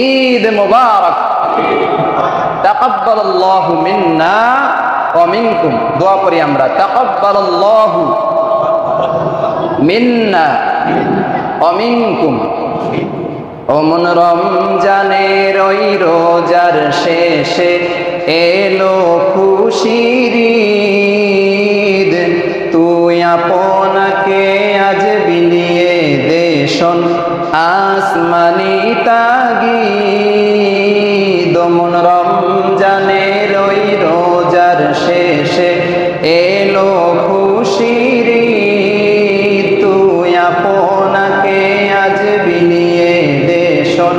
ঈদ মুবারক। তাকাব্বালাল্লাহু মিন্না ওয়া মিনকুম। দোয়া করি আমরা, তাকাব্বালাল্লাহু মিন্না ওয়া মিনকুম। ওমন রমজানের ওই রোজার শেষে এলো খুশির ঈদ, তুই আপনাকে আজ বিলিয়ে দেশন আসমানি তাগিদ। ওমন রমজানের ওই রোজার শেষে এলো খুশির ঈদ, তুই আপনাকে আজ বিলিয়ে দেশন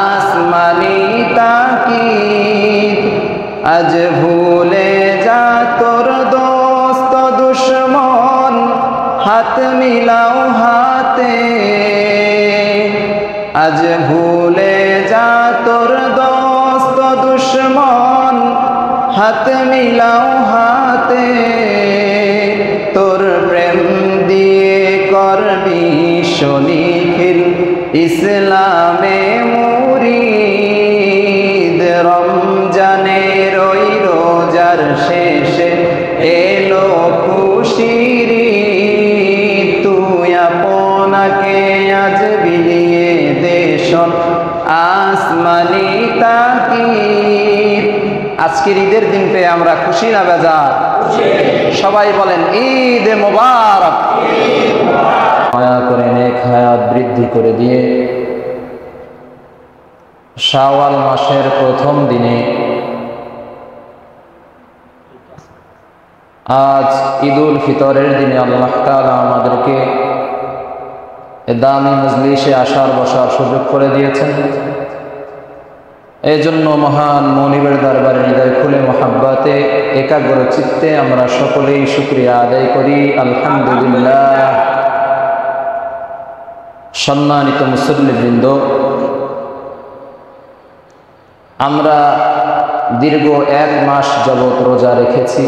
আসমানি তাকিদ। আজ ভুলে যা তোর দোস্ত দুশ্মন, হাত মিলাও হাতে। আজ ভুলে যা তোর দোস্ত দুশ্মন, হাত মিলাও হাতে। তোর প্রেম দিয়ে করবি শনিখিল ইসলামে মুরিদ। রমজানের ওই রোজার শেষে এলো খুশির ঈদ, তুই আপনাকে আজ বিলিয়ে দেশন আসমানি তাকিদ। আজকের ঈদের দিন পেয়ে আমরা খুশি না বেজার? সবাই বলেন ঈদ মুবারক। দয়া করে নেক হায়াত বৃদ্ধি করে দিয়ে শাওয়াল মাসের প্রথম দিনে আজ ঈদুল ফিতরের দিনে আল্লাহ তাআলা আমাদেরকে দামি মজলিসে আসার বসার সুযোগ করে দিয়েছেন। এই জন্য মহান মনিবের দরবারে হৃদয় খুলে মহাব্বতে একাগ্র চিত্তে আমরা সকলেই শুকরিয়া আদায় করি, আলহামদুলিল্লাহ। সম্মানিত মুসল্লিবৃন্দ, আমরা দীর্ঘ 1 মাস যাবৎ রোজা রেখেছি।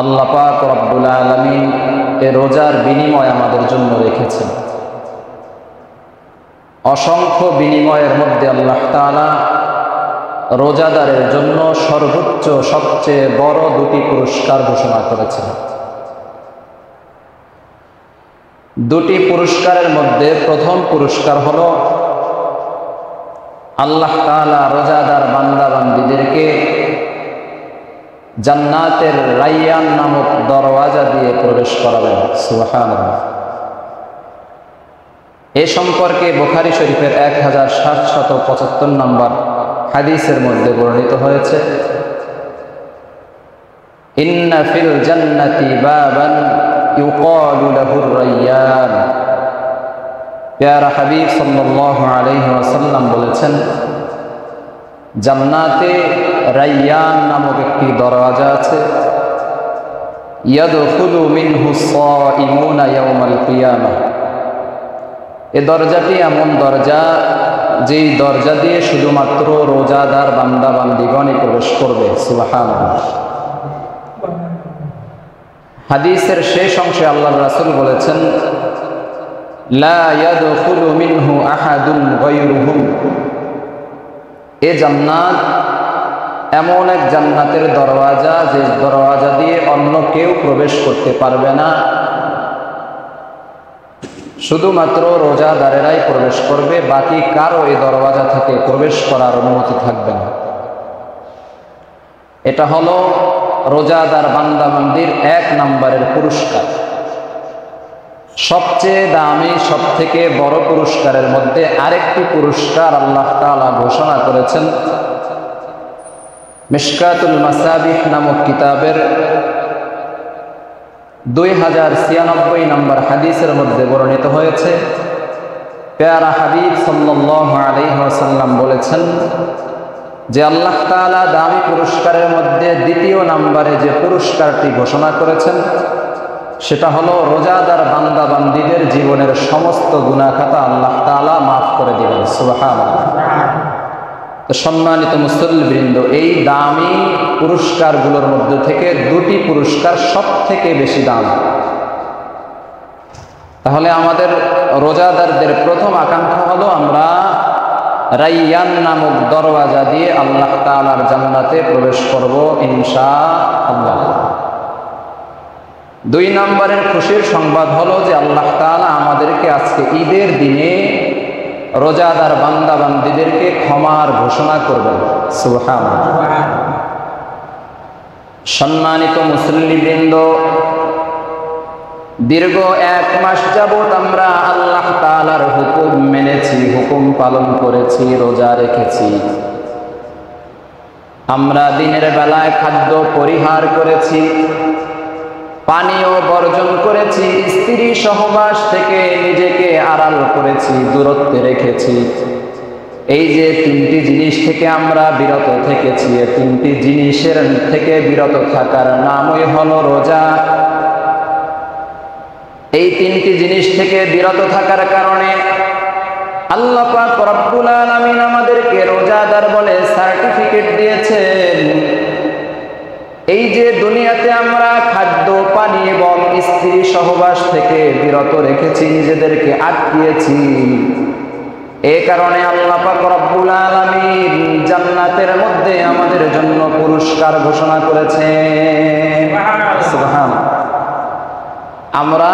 আল্লাহ পাক রব্বুল আলামিন এ রোজার বিনিময় আমাদের জন্য রেখেছেন। অসংখ্য বিনিময়ের মধ্যে আল্লাহ তাআলা রোজাদারের জন্য সর্বোচ্চ সবচেয়ে বড় 2টি পুরস্কার ঘোষণা করেছেন। 2টি পুরস্কারের মধ্যে প্রথম পুরস্কার হলো আল্লাহ তাআলা রোজাদার বান্দা বান্দীদেরকে জান্নাতের রায়্যান নামক দরওয়াজা দিয়ে প্রবেশ করাবেন। সুবহানাল্লাহ। এ সম্পর্কে বুখারী শরীফের 1775 নম্বর হাদিসের মধ্যে বর্ণিত হয়েছে, ইন্না ফিল জান্নাতি বাবান ইউকালু লাহুর রায়্যান। প্যারা হাবিব সাল্লাল্লাহু আলাইহি ওয়াসাল্লাম বলেছেন, জান্নাতে রায়্যান নামক একটি দরওয়াজা আছে, ইয়াদখুলু মিনহু সাইমুনা ইয়াওমাল কিয়ামাহ। এ দরজাটি এমন দরজা, যেই দরজা দিয়ে শুধুমাত্র রোজাদার বান্দা বান্দিগণই প্রবেশ করবে। সুবহানাল্লাহ। হাদিসের শেষ অংশে আল্লাহর রাসূল বলেছেন, লা ইয়াদখুলু মিনহু আহাদুন গায়রুহুম। এ জান্নাত এমন এক জান্নাতের দরওয়াজা, যে দরওয়াজা দিয়ে অন্য কেউ প্রবেশ করতে পারবে না, শুধুমাত্র রোজাদারেরাই প্রবেশ করবে, বাকি কারো এই দরওয়াজা থেকে প্রবেশ করার অনুমতি থাকবে না। এটা হলো রোজাদার বান্দা বান্দির 1 নম্বরের পুরস্কার। সবচেয়ে দামি, সবথেকে বড় পুরস্কারের মধ্যে আরেকটি পুরস্কার আল্লাহ তাআলা ঘোষণা করেছেন। মিশকাতুল মাসাবিহ নামক কিতাবের 2096 নম্বর হাদিসের মধ্যে বর্ণিত হয়েছে, প্যারা হাবিব সাল্লাল্লাহু আলাইহি ওয়াসাল্লাম বলেছেন যে আল্লাহ তাআলা দামি পুরস্কারের মধ্যে 2য় নম্বরে যে পুরস্কারটি ঘোষণা করেছেন, সেটা হলো রোজাদার বান্দা বান্দীদের জীবনের সমস্ত গুনাহ খাতা আল্লাহ তাআলা মাফ করে দিবেন। সুবহানাল্লাহ। তো সম্মানিত মুসল্লিবৃন্দ, এই দামি পুরস্কারগুলোর মধ্যে থেকে 2টি পুরস্কার সব থেকে বেশি দাম। তাহলে আমাদের রোজাদারদের প্রথম আকাঙ্ক্ষা হলো আমরা রাইয়ান নামক দরওয়াজা দিয়ে আল্লাহ তাআলার জান্নাতে প্রবেশ করব ইনশাআল্লাহ। 2 নম্বরের খুশির সংবাদ হলো যে আল্লাহ তাআলা আমাদেরকে আজকে ঈদের দিনে রোজাদার বান্দা বান্দীদেরকে ক্ষমার ঘোষণা করবেন। সুবহানাল্লাহ। সম্মানিত মুসল্লিবৃন্দ, দীর্ঘ 1 মাস যাবত আমরা আল্লাহ তাআলার হুকুম মেনেছি, হুকুম পালন করেছি, রোজা রেখেছি। আমরা দিনের বেলায় খাদ্য পরিহার করেছি, পানীয় বর্জন করেছি, স্ত্রী সহবাস থেকে নিজেকে আড়াল করেছি, দূরত্বে রেখেছি। এই যে 3টি জিনিস থেকে আমরা বিরত থেকেছি, এই 3টি জিনিসের থেকে বিরত থাকার নামই হলো রোজা। এই 3টি জিনিস থেকে বিরত থাকার কারণে আল্লাহ পাক রব্বুল আলামিন আমাদেরকে রোজাদার বলে সার্টিফিকেট দিয়েছেন। এই যে দুনিয়াতে আমরা খাদ্য পানি এবং স্ত্রী সহবাস থেকে বিরত রেখেছি, নিজেদেরকে আটকিয়েছি, এই কারণে আল্লাহ পাক রব্বুল আলামিন জান্নাতের মধ্যে আমাদের জন্য পুরস্কার ঘোষণা করেছেন। সুবহানাল্লাহ। আমরা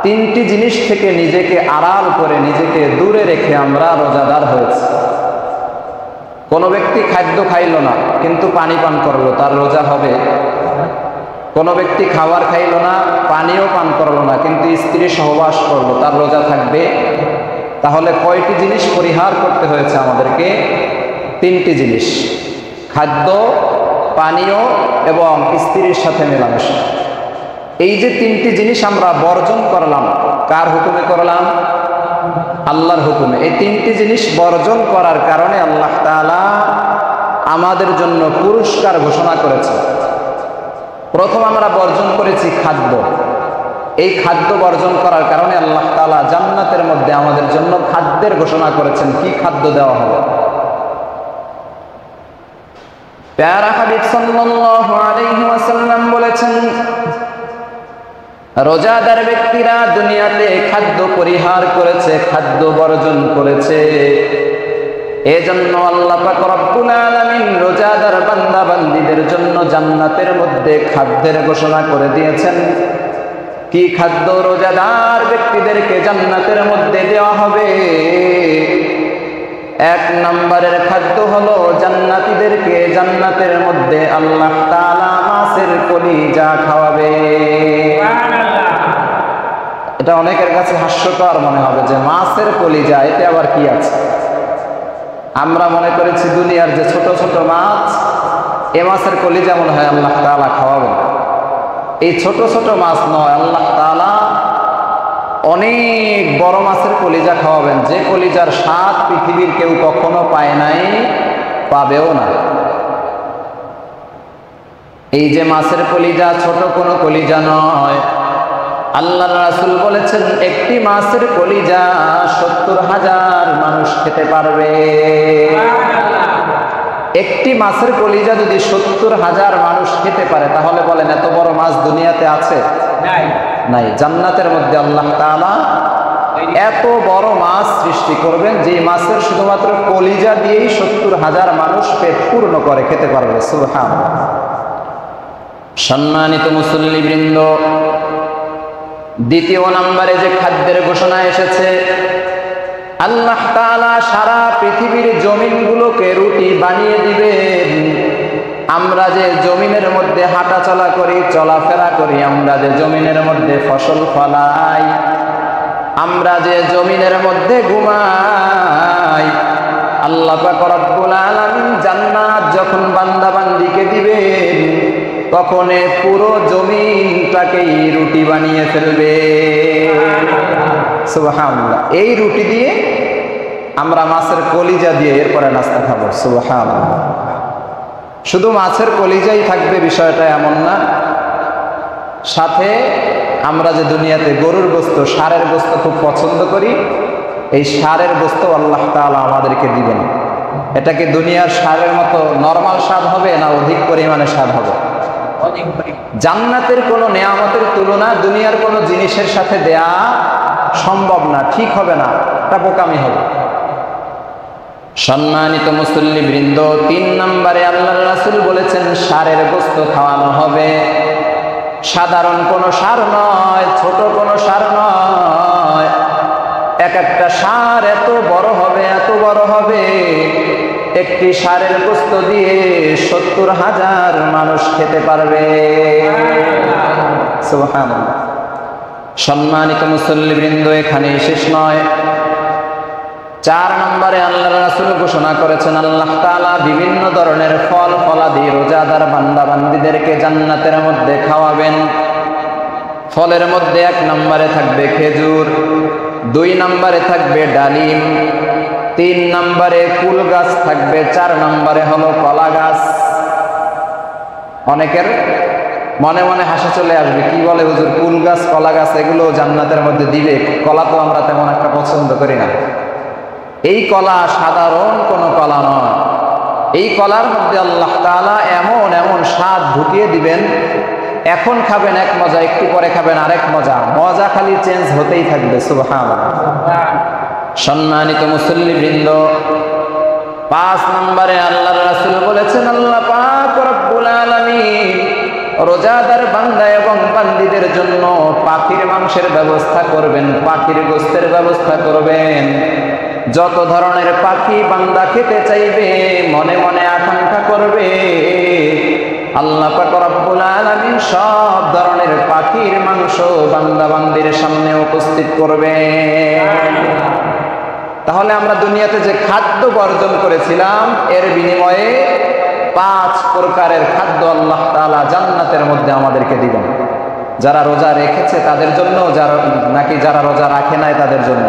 3টি জিনিস থেকে নিজেকে আড়াল করে, নিজেকে দূরে রেখে আমরা রোজাদার হয়েছি। কোনো ব্যক্তি খাদ্য খাইল না কিন্তু পানি পান করলো, তার রোজা হবে? কোনো ব্যক্তি খাবার খাইল না, পানিও পান করলো না, কিন্তু স্ত্রী সহবাস করলো, তার রোজা থাকবে? তাহলে কয়টি জিনিস পরিহার করতে হয়েছে আমাদেরকে? 3টি জিনিস, খাদ্য, পানীয় এবং স্ত্রীর সাথে মেলামেশা। এই যে 3টি জিনিস আমরা বর্জন করলাম, কার হুকুমে করলাম? আল্লাহর হুকুমে। এই 3টি জিনিস বর্জন করার কারণে আল্লাহ তাআলা আমাদের জন্য পুরস্কার ঘোষণা করেছে। প্রথম আমরা বর্জন করেছি খাদ্য। এই খাদ্য বর্জন করার কারণে আল্লাহ তাআলা জান্নাতের মধ্যে আমাদের জন্য খাদ্যের ঘোষণা করেছেন। কি খাদ্য দেওয়া হবে? প্যারা হাবিব সাল্লাল্লাহু আলাইহি ওয়াসাল্লাম বলেছেন, রোজাদার ব্যক্তিরা দুনিয়াতে খাদ্য পরিহার করেছে, খাদ্য বর্জন করেছে, এজন্য আল্লাহ পাক রব্বুল আলামিন রোজাদার বান্দা বান্দীদের জন্য জান্নাতের মধ্যে খাদ্যের ঘোষণা করে দিয়েছেন। কি খাদ্য রোজাদার ব্যক্তিদেরকে জান্নাতের মধ্যে দেওয়া হবে? 1 নম্বরের খাদ্য হলো জান্নাতীদেরকে জান্নাতের মধ্যে আল্লাহ তাআলা মাছের কলিজা খাওয়াবে। এটা অনেকের কাছে হাস্যকর মনে হবে যে মাছের কলিজা, এতে আবার কি আছে? আমরা মনে করেছি দুনিয়ার যে ছোট ছোট মাছ, এ মাছের কলিজা মনে হয় আল্লাহ তাআলা খাওয়াবেন। এই ছোট ছোট মাছ নয়, আল্লাহ তাআলা অনেক বড় মাছের কলিজা খাওয়াবেন, যে কলিজার স্বাদ পৃথিবীর কেউ কখনো পায় নাই, পাবেও না। এই যে মাছের কলিজা ছোট কোনো কলিজা নয়। আল্লাহর রাসূল বলেছেন, একটি মাছের কলিজা 70,000 মানুষ খেতে পারবে। একটি মাছের কলিজা যদি 70,000 মানুষ খেতে পারে, তাহলে বলেন এত বড় মাছ দুনিয়াতে আছে? নাই। জান্নাতের মধ্যে আল্লাহ তাআলা এত বড় মাছ সৃষ্টি করবেন, যে মাছের শুধুমাত্র কলিজা দিয়েই 70,000 মানুষ পেট পূর্ণ করে খেতে পারবে। সুবহানাল্লাহ। সম্মানিত মুসল্লিবৃন্দ, 2 নম্বরে যে খাদ্যের ঘোষণা এসেছে, আল্লাহ তাআলা সারা পৃথিবীর জমিনগুলোকে রুটি বানিয়ে দিবেন। আমরা যে জমিনের মধ্যে হাঁটাচলা করি, চলাফেরা করি, আমরা যে জমিনের মধ্যে ফসল ফলাই, আমরা যে জমিনের মধ্যে ঘুমাই, আল্লাহ পাক রব্বুল আলামিন জান্নাত যখন বান্দা বান্দিকে দিবেন, তখন পুরো জমিনটাকেই রুটি বানিয়ে ফেলবে। সুবহানাল্লাহ। এই রুটি দিয়ে আমরা মাছের কলিজা দিয়ে এরপরে নাস্তা খাবো। সুবহানাল্লাহ। শুধু মাছের কলিজাই থাকবে বিষয়টা এমন না, সাথে আমরা যে দুনিয়াতে গরুর গোশত, ষাঁড়ের গোশত খুব পছন্দ করি, এই ষাঁড়ের গোশত আল্লাহ তাআলা আমাদেরকে দিবেন। এটা কি দুনিয়ার ষাঁড়ের মতো নরমাল স্বাদ হবে, না অধিক পরিমাণে স্বাদ হবে? জান্নাতের কোনো নেয়ামতের তুলনা দুনিয়ার কোনো জিনিসের সাথে দেয়া সম্ভব না, ঠিক হবে না, এটা বোকামি হবে। সম্মানিত মুসল্লিবৃন্দ, 3 নম্বরে আল্লাহর রাসূল বলেছেন ষাঁড়ের গোশত খাওয়ানো হবে। সাধারণ কোনো ষাঁড় নয়, ছোট কোনো ষাঁড় নয়। এক একটা ষাঁড় এত বড় হবে, এত বড় হবে, একটি ষাঁড়ের গোশত দিয়ে 70,000 মানুষ খেতে পারবে। সুবহানাল্লাহ। সম্মানিত মুসল্লিবৃন্দ, এখানেই শেষ নয়। 4 নম্বরে আল্লাহর রাসূল ঘোষণা করেছেন আল্লাহ তাআলা বিভিন্ন ধরনের ফল ফলাদি রোজাদার বান্দা বান্দীদেরকে জান্নাতের মধ্যে খাওয়াবেন। ফলের মধ্যে 1 নম্বরে থাকবে খেজুর, 2 নম্বরে থাকবে ডালিম, 3 নম্বরে কুল গাছ থাকবে, 4 নম্বরে হলো কলা গাছ। অনেকের মনে মনে হাসি চলে আসবে, কি বলে হুজুর, কুল গাছ কলা গাছ এগুলো জান্নাতের মধ্যে দিবে? কলা তো আমরা তেমন একটা পছন্দ করি না। এই কলা সাধারণ কোনো কলা নয়। এই কলার মধ্যে আল্লাহ তাআলা এমন এমন স্বাদ ঢুকিয়ে দিবেন, এখন খাবেন এক মজা, একটু পরে খাবেন আরেক মজা, মজা খালি চেঞ্জ হতেই থাকবে। সুবহানাল্লাহ। সম্মানিত মুসল্লিবৃন্দ, 5 নম্বরে আল্লাহর রাসূল বলেছেন আল্লাহ পাক রব্বুল আলামিন রোজাদার বান্দা এবং বান্দীদের জন্য পাখির মাংসের ব্যবস্থা করবেন, পাখির গোশতের ব্যবস্থা করবেন। যত ধরনের পাখি বান্দা খেতে চাইবে, মনে মনে আকাঙ্ক্ষা করবে, আল্লাহ পাক রব্বুল আলামিন সব ধরনের পাখির মাংস বান্দা বান্দির সামনে উপস্থিত করবে। তাহলে আমরা দুনিয়াতে যে খাদ্য বর্জন করেছিলাম, এর বিনিময়ে 5 প্রকারের খাদ্য আল্লাহ তাআলা জান্নাতের মধ্যে আমাদেরকে দিবেন। যারা রোজা রেখেছে তাদের জন্য, নাকি যারা রোজা রাখে নাই তাদের জন্য?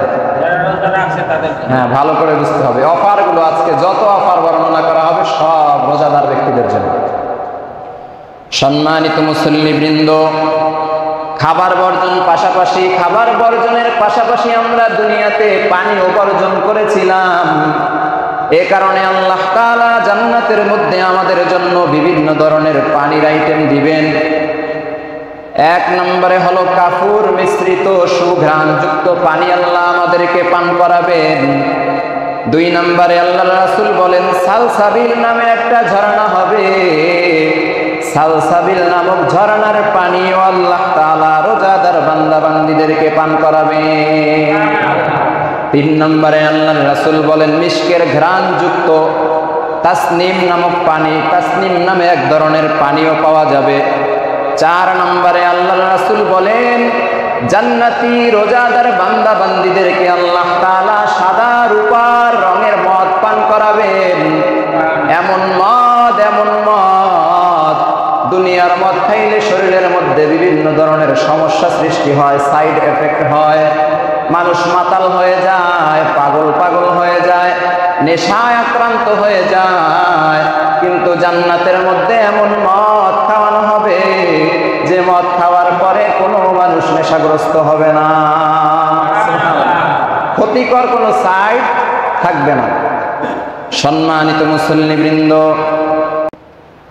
হ্যাঁ, ভালো করে বুঝতে হবে। অফারগুলো আজকে যত অফার বর্ণনা করা হবে সব রোজাদার ব্যক্তিদের জন্য। সম্মানিত মুসল্লিবৃন্দ, খাবার বর্জনের পাশাপাশি আমরা দুনিয়াতে পানিও বর্জন করেছিলাম। এ কারণে আল্লাহ তাআলা জান্নাতের মধ্যে আমাদের জন্য বিভিন্ন ধরনের পানির আইটেম দিবেন। 1 নম্বরে হলো কাফুর মিশ্রিত সুঘ্রাণযুক্ত পানি আল্লাহ আমাদেরকে পান করাবেন। 2 নম্বরে আল্লাহর রাসূল বলেন সালসাবিল নামে একটা ঝর্ণা হবে। সালসাবিল নামক ঝর্ণার পানিও আল্লাহ তাআলা রোজাদার বান্দা বান্দীদেরকে পান করাবেন। 3 নম্বরে আল্লাহর রাসূল বলেন মিশকের ঘ্রাণযুক্ত তাসনিম নামক পানি, তাসনিম নামে এক ধরনের পানিও পাওয়া যাবে। 4 নম্বরে আল্লাহর রাসূল বলেন জান্নাতি রোজাদার বান্দা বান্দীদেরকে আল্লাহ তাআলা সাদা রূপার রঙের মদ পান করাবেন। এমন মদ দুনিয়ার মদ খাইলে শরীরের মধ্যে বিভিন্ন ধরনের সমস্যা সৃষ্টি হয়, সাইড এফেক্ট হয়, মানুষ মাতাল হয়ে যায়, পাগল হয়ে যায়, নেশায় আক্রান্ত হয়ে যায়। কিন্তু জান্নাতের মধ্যে এমন মদ খাওয়ানো হবে যে মদ খাওয়ার পরে কোনো মানুষ নেশাগ্রস্ত হবে না, ক্ষতিকর কোনো সাইড থাকবে না। সম্মানিত মুসল্লিবৃন্দ,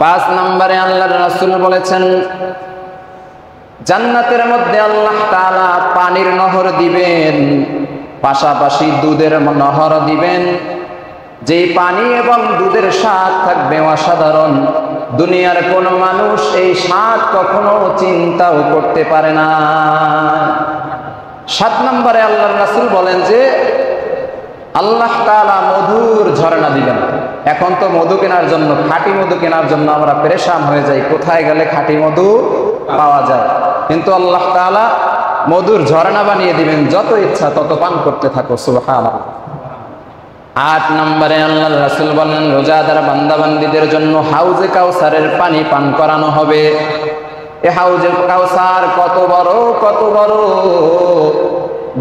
5 নম্বরে আল্লাহর রাসূল বলেছেন জান্নাতের মধ্যে আল্লাহ তাআলা পানির নহর দিবেন, পাশাপাশি দুধের নহর দিবেন। যেই পানি এবং দুধের স্বাদ থাকবে অসাধারণ, দুনিয়ার কোনো মানুষ এই স্বাদ কখনো চিন্তাও করতে পারে না। 7 নম্বরে আল্লাহর রাসূল বলেন যে আল্লাহ তাআলা মধুর ঝর্ণা দিবেন। এখন তো মধু কেনার জন্য, খাঁটি মধু কেনার জন্য আমরা পেরেশান হয়ে যাই, কোথায় গেলে খাঁটি মধু পাওয়া যায়। কিন্তু আল্লাহ তাআলা মধুর ঝর্ণা বানিয়ে দিবেন, যত ইচ্ছা তত পান করতে থাকো। সুবহানাল্লাহ। 8 নম্বরে আল্লাহর রাসূল বলেন রোজাদার বান্দা বান্দীদের জন্য হাউজে কাউসারের পানি পান করানো হবে। এই হাউজে কাউসার কত বড়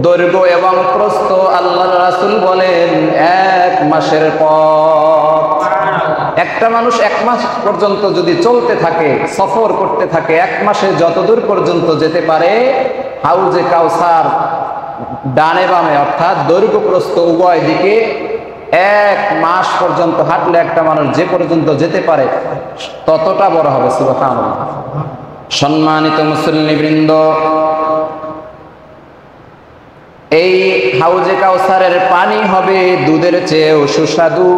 দৈর্ঘ্য এবং প্রস্থ আল্লাহর রাসূল বলেন 1 মাসের পথ। একটা মানুষ 1 মাস পর্যন্ত যদি চলতে থাকে, সফর করতে থাকে, 1 মাসে যতদূর পর্যন্ত যেতে পারে, হাউজে কাউসার ডানে বামে অর্থাৎ দৈর্ঘ্য প্রস্থ উভয় দিকে 1 মাস পর্যন্ত হাঁটলে একটা মানুষ যে পর্যন্ত যেতে পারে ততটা বড় হবে। সুবহানাল্লাহ। সম্মানিত মুসল্লিবৃন্দ, এই হাউজে কাউসারের পানি হবে দুধের চেয়েও সুস্বাদু,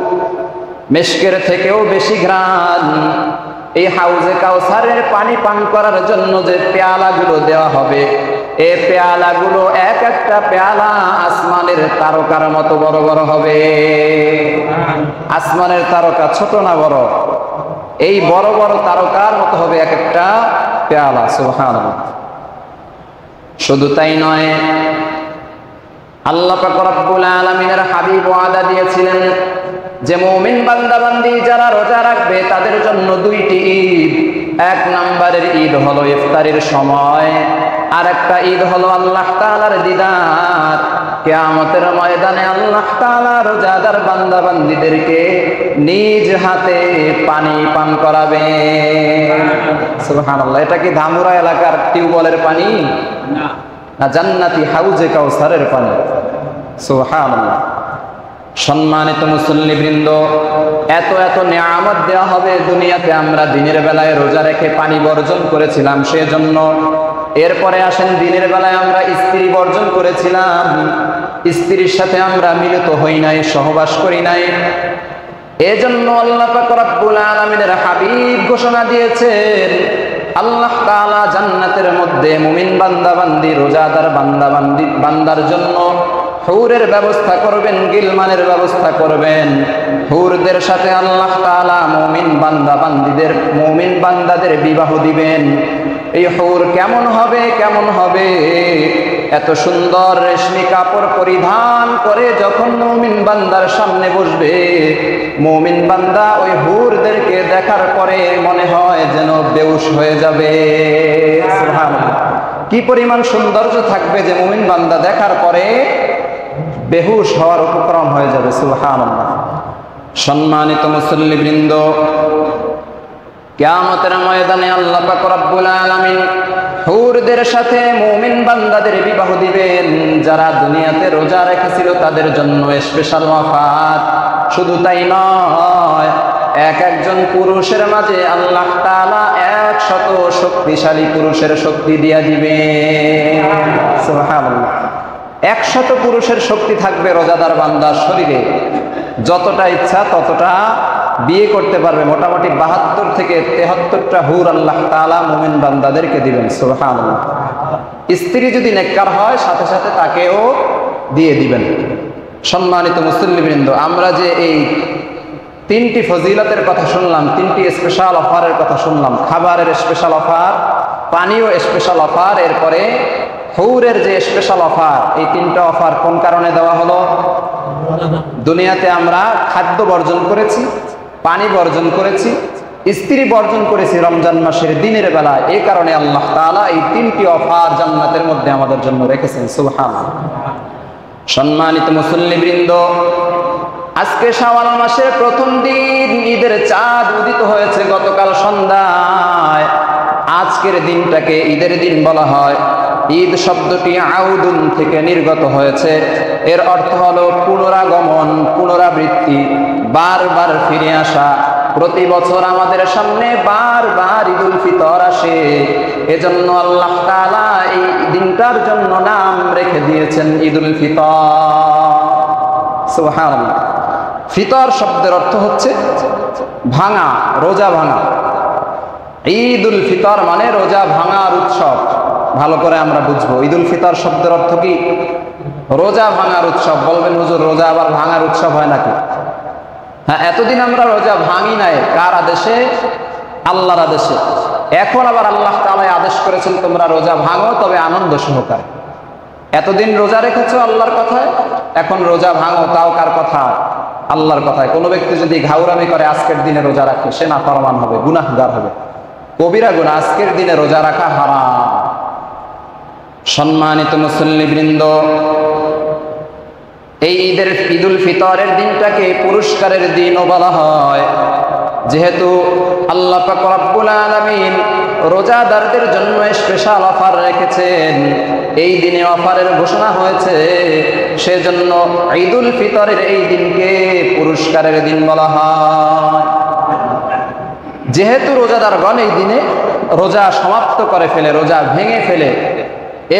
মেশকের থেকেও বেশি ঘ্রাণ। এই হাউজে কাউসারের পানি পান করার জন্য যে পেয়ালাগুলো দেওয়া হবে, এই পেয়ালাগুলো এক একটা পেয়ালা আসমানের তারকার মতো বড় বড় হবে। আসমানের তারকা ছোট না বড়? এই বড় বড় তারকার মতো হবে এক একটা পেয়ালা। সুবহানাল্লাহ। শুধু তাই নয়, আল্লাহ পাক রব্বুল আলামিনের হাবিব ওয়াদা দিয়েছিলেন যে মুমিন বান্দা বান্দি যারা রোজা রাখবে তাদের জন্য দুইটি ঈদ। এক নম্বরের ঈদ হলো ইফতারের সময়, আর একটা ঈদ হলো আল্লাহ তাআলার দিদার। কিয়ামতের ময়দানে আল্লাহ তাআলা রোজাদার বান্দা বান্দীদেরকে নিজ হাতে পানি পান করাবে। সুবহানাল্লাহ। এটা কি ধামুরা এলাকার টিউবওয়েলের পানি? না, জান্নাতি হাউজে কাউসারের পানি। সুবহানাল্লাহ। সম্মানিত মুসল্লিবৃন্দ, এত এত নিয়ামত দেওয়া হবে দুনিয়াতে। আমরা দিনের বেলায় রোজা রেখে পানি বর্জন করেছিলাম সেজন্য। এরপরে আসেন দিনের বেলায় আমরা স্ত্রী বর্জন করেছিলাম, স্ত্রীর সাথে আমরা মিলিত হই নাই, সহবাস করি নাই। এজন্য আল্লাহ পাক রব্বুল আলামিনের হাবিব ঘোষণা দিয়েছেন, আল্লাহ তাআলা জান্নাতের মধ্যে মুমিন বান্দা বান্দি রোজাদার বান্দার জন্য হুরের ব্যবস্থা করবেন, গিলমানের ব্যবস্থা করবেন। হুরদের সাথে আল্লাহ তাআলা মুমিন বান্দাদের বিবাহ দিবেন। এই হুর কেমন হবে? কেমন হবে? এত সুন্দর রেশমি কাপড় পরিধান করে যখন মুমিন বান্দার সামনে বসবে, মুমিন বান্দা ওই হুরদেরকে দেখার পরে মনে হয় যেন বেহুশ হয়ে যাবে। সুবহানাল্লাহ। কি পরিমাণ সৌন্দর্য থাকবে যে মুমিন বান্দা দেখার পরে বেহুশ হওয়ার উপক্রম হয়ে যাবে। সুবহানাল্লাহ। সম্মানিত মুসল্লিবৃন্দ, কিয়ামতের ময়দানে আল্লাহ পাক রব্বুল আলামিন হুরদের সাথে মুমিন বান্দাদের বিবাহ দিবেন। যারা দুনিয়াতে রোজা রেখেছিল তাদের জন্য স্পেশাল ওয়াফাত। শুধু তাই নয়, এক একজন পুরুষের মাঝে আল্লাহ তাআলা 100 শক্তিশালী পুরুষের শক্তি দিয়া দিবেন। সুবহানাল্লাহ। 100 পুরুষের শক্তি থাকবে রোজাদার বান্দার শরীরে। যতটা ইচ্ছা ততটা বিয়ে করতে পারবে। মোটামুটি 72 থেকে 73টা হুর আল্লাহ তাআলা মুমিন বান্দাদেরকে দিবেন। সুবহানাল্লাহ। স্ত্রী যদি নেককার হয় সাথে সাথে তাকেও দিয়ে দিবেন। সম্মানিত মুসল্লিবৃন্দ, আমরা যে এই 3টি ফজিলতের কথা শুনলাম, 3টি স্পেশাল অফারের কথা শুনলাম, খাবারের স্পেশাল অফার, পানীয় স্পেশাল অফার, এরপরে হুরের যে স্পেশাল অফার, এই 3টা অফার কোন কারণে দেওয়া হলো? দুনিয়াতে আমরা খাদ্য বর্জন করেছি, পানি বর্জন করেছি, স্ত্রী বর্জন করেছি রমজান মাসের দিনের বেলায়। এই কারণে আল্লাহ তাআলা এই 3টি অফার জান্নাতের মধ্যে আমাদের জন্য রেখেছেন। সুবহানাল্লাহ। সম্মানিত মুসল্লিবৃন্দ, আজকে শাওয়াল মাসের প্রথম দিন, ঈদের চাঁদ উদিত হয়েছে গতকাল সন্ধ্যায়। আজকের দিনটাকে ঈদের দিন বলা হয়। ঈদ শব্দটি আউদুন থেকে নির্গত হয়েছে। এর অর্থ হলো পুনরাগমন, পুনরাবৃত্তি, বারবার ফিরে আসা। প্রতি বছর আমাদের সামনে বারবার ঈদুল ফিতর আসে। এজন্য আল্লাহ তাআলা এই দিনটার জন্য নাম রেখে দিয়েছেন ঈদুল ফিতর। সুবহানাল্লাহ। ফিতর শব্দের অর্থ হচ্ছে ভাঙা, রোজা ভাঙা। ঈদুল ফিতর মানে রোজা ভাঙার উৎসব। ভালো করে আমরা বুঝবো, ঈদুল ফিতর শব্দের অর্থ কি? রোজা ভাঙার উৎসব। বলবেন হুজুর, রোজা আবার ভাঙার উৎসব হয় নাকি? হ্যাঁ, এতদিন আমরা রোজা ভাঙি নাই। কার আদেশে? আল্লাহর আদেশে। এখন আবার আল্লাহ তাআলা আদেশ করেছেন তোমরা রোজা ভাঙো, তবে আনন্দ সহকারে। এতদিন রোজা রেখেছো আল্লাহর কথায়, এখন রোজা ভাঙো, তাও কার কথা? আল্লাহর কথায়। কোনো ব্যক্তি যদি ঘাউরামি করে আজকের দিনে রোজা রাখে, সে নাফরমান হবে, গুনাহগার হবে, কবিরা গুনাহ। আজকের দিনে রোজা রাখা হারাম। সম্মানিত মুসল্লিবৃন্দ, এই ঈদুল ফিতরের দিনটাকে পুরস্কারের দিনও বলা হয়, যেহেতু আল্লাহ পাক রব্বুল আলামিন রোজাদারদের জন্য স্পেশাল অফার রেখেছেন। এই দিনে অফারের ঘোষণা হয়েছে, সেজন্য ঈদুল ফিতরের এই দিনকে পুরস্কারের দিন বলা হয়। যেহেতু রোজাদারগণ এই দিনে রোজা সমাপ্ত করে ফেলে, রোজা ভেঙে ফেলে,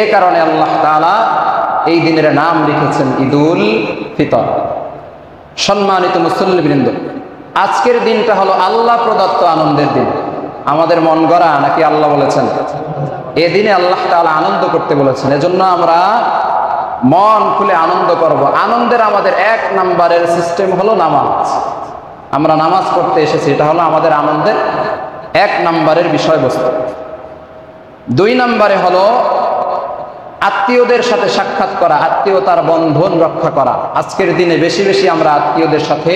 এ কারণে আল্লাহ তাআলা এই দিনের নাম লিখেছেন ঈদুল ফিতর। সম্মানিত মুসল্লিবৃন্দ, আজকের দিনটা হলো আল্লাহ প্রদত্ত আনন্দের দিন। আমাদের মন গড়া নাকি আল্লাহ বলেছেন? এদিনে আল্লাহ তাআলা আনন্দ করতে বলেছেন, এজন্য আমরা মন খুলে আনন্দ করব। আনন্দের আমাদের 1 নম্বরের সিস্টেম হলো নামাজ। আমরা নামাজ পড়তে এসেছি, এটা হলো আমাদের আনন্দের 1 নম্বরের বিষয়বস্তু। 2 নম্বরে হলো আত্মীয়দের সাথে সাক্ষাৎ করা, আত্মীয়তার বন্ধন রক্ষা করা। আজকের দিনে বেশি বেশি আমরা আত্মীয়দের সাথে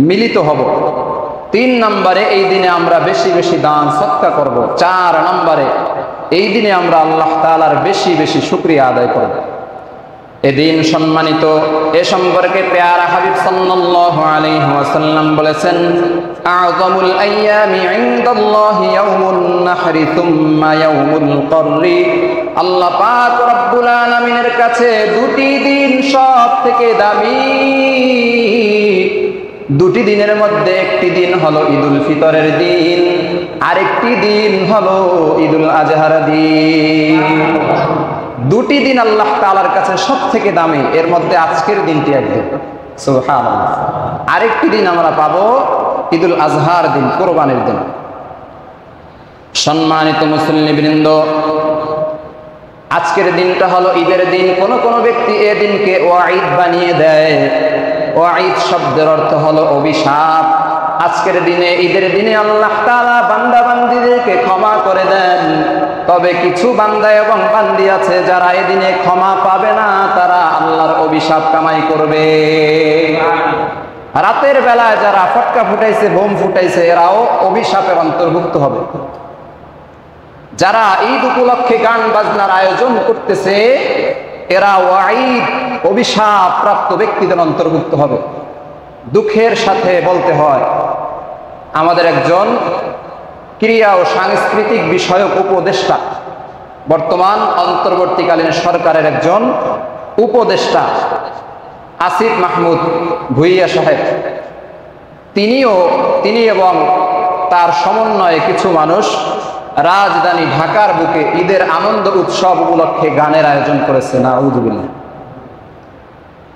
মিলিত হব। 3 নম্বরে এই দিনে আমরা বেশি বেশি দান সদকা করব। 4 নম্বরে এই দিনে আমরা আল্লাহ তাআলার বেশি বেশি শুকরিয়া আদায় করব। এদিন সম্মানিত, এ সম্পর্কে পেয়ারা হাবিব সাল্লাল্লাহু আলাইহি ওয়াসাল্লাম বলেছেন, আযমুল আইয়ামি ইনদাল্লাহি ইয়াউমুন নাহরি সুম্মা ইয়াউমুল কররি। আল্লাহ পাক রব্বুল আলামিনের কাছে 2টি দিন সব থেকে দামি। 2টি দিনের মধ্যে একটি দিন হলো ঈদুল ফিতরের দিন, আরেকটি দিন হলো ঈদুল আজহার দিন। 2টি দিন আল্লাহ তাআলার কাছে সব থেকে দামি, এর মধ্যে আজকের দিনটি একদিন। সুবহানাল্লাহ। আরেকটি দিন আমরা পাবো ঈদুল আজহার দিন, কোরবানির দিন। সম্মানিত মুসল্লিবৃন্দ, আজকের দিনটা হলো ঈদের দিন। কোন কোন ব্যক্তি এ দিনকে ওয়াঈদ বানিয়ে দেয়। ওয়াঈদ শব্দের অর্থ হলো অভিশাপ। আজকের দিনে, ঈদের দিনে আল্লাহ তাআলা বান্দা বান্দীদেরকে ক্ষমা করে দেন, তবে কিছু বান্দা এবং বান্দি আছে যারা এদিনে ক্ষমা পাবে না, তারা আল্লাহর অভিশাপ কামাই করবে। রাতের বেলায় যারা ফটকা ফুটাইছে, বোম ফুটাইছে, এরাও অভিশাপের অন্তর্ভুক্ত হবে। যারা ঈদ উপলক্ষে গান বাজনার আয়োজন করতেছে, এরা ওয়াঈদ অভিশাপ প্রাপ্ত ব্যক্তিদের অন্তর্ভুক্ত হবে। দুঃখের সাথে বলতে হয়, আমাদের একজন ক্রীড়া ও সাংস্কৃতিক বিষয়ক উপদেষ্টা, বর্তমান অন্তর্বর্তীকালীন সরকারের একজন উপদেষ্টা আসিফ মাহমুদ ভুইয়া সাহেব, তিনি এবং তার সমন্বয়ে কিছু মানুষ রাজধানী ঢাকার বুকে ঈদের আনন্দ উৎসব উপলক্ষে গানের আয়োজন করেছে। নাউযুবিল্লাহ।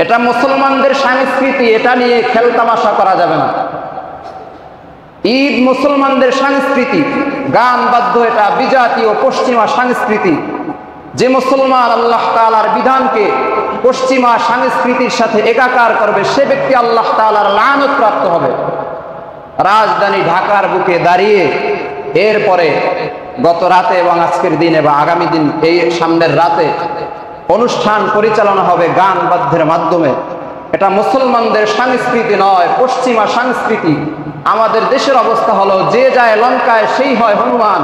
এটা মুসলমানদের সংস্কৃতি, এটা নিয়ে খেলতামাশা করা যাবে না। ঈদ মুসলমানদের সংস্কৃতি, গান বাদ্য এটা বিজাতীয় পশ্চিমা সংস্কৃতি। যে মুসলমান আল্লাহ তাআলার বিধানকে পশ্চিমা সংস্কৃতির সাথে একাকার করবে, সে ব্যক্তি আল্লাহ তাআলার লানত প্রাপ্ত হবে। রাজধানী ঢাকার বুকে দাঁড়িয়ে এরপরে গত রাতে এবং আজকের দিনে বা আগামী দিন, এই সামনের রাতে অনুষ্ঠান পরিচালনা হবে গান বাদ্যের মাধ্যমে। এটা মুসলমানদের সংস্কৃতি নয়, পশ্চিমা সংস্কৃতি। আমাদের দেশের অবস্থা হলো, যে যায় লঙ্কায় সেই হয় হনুমান।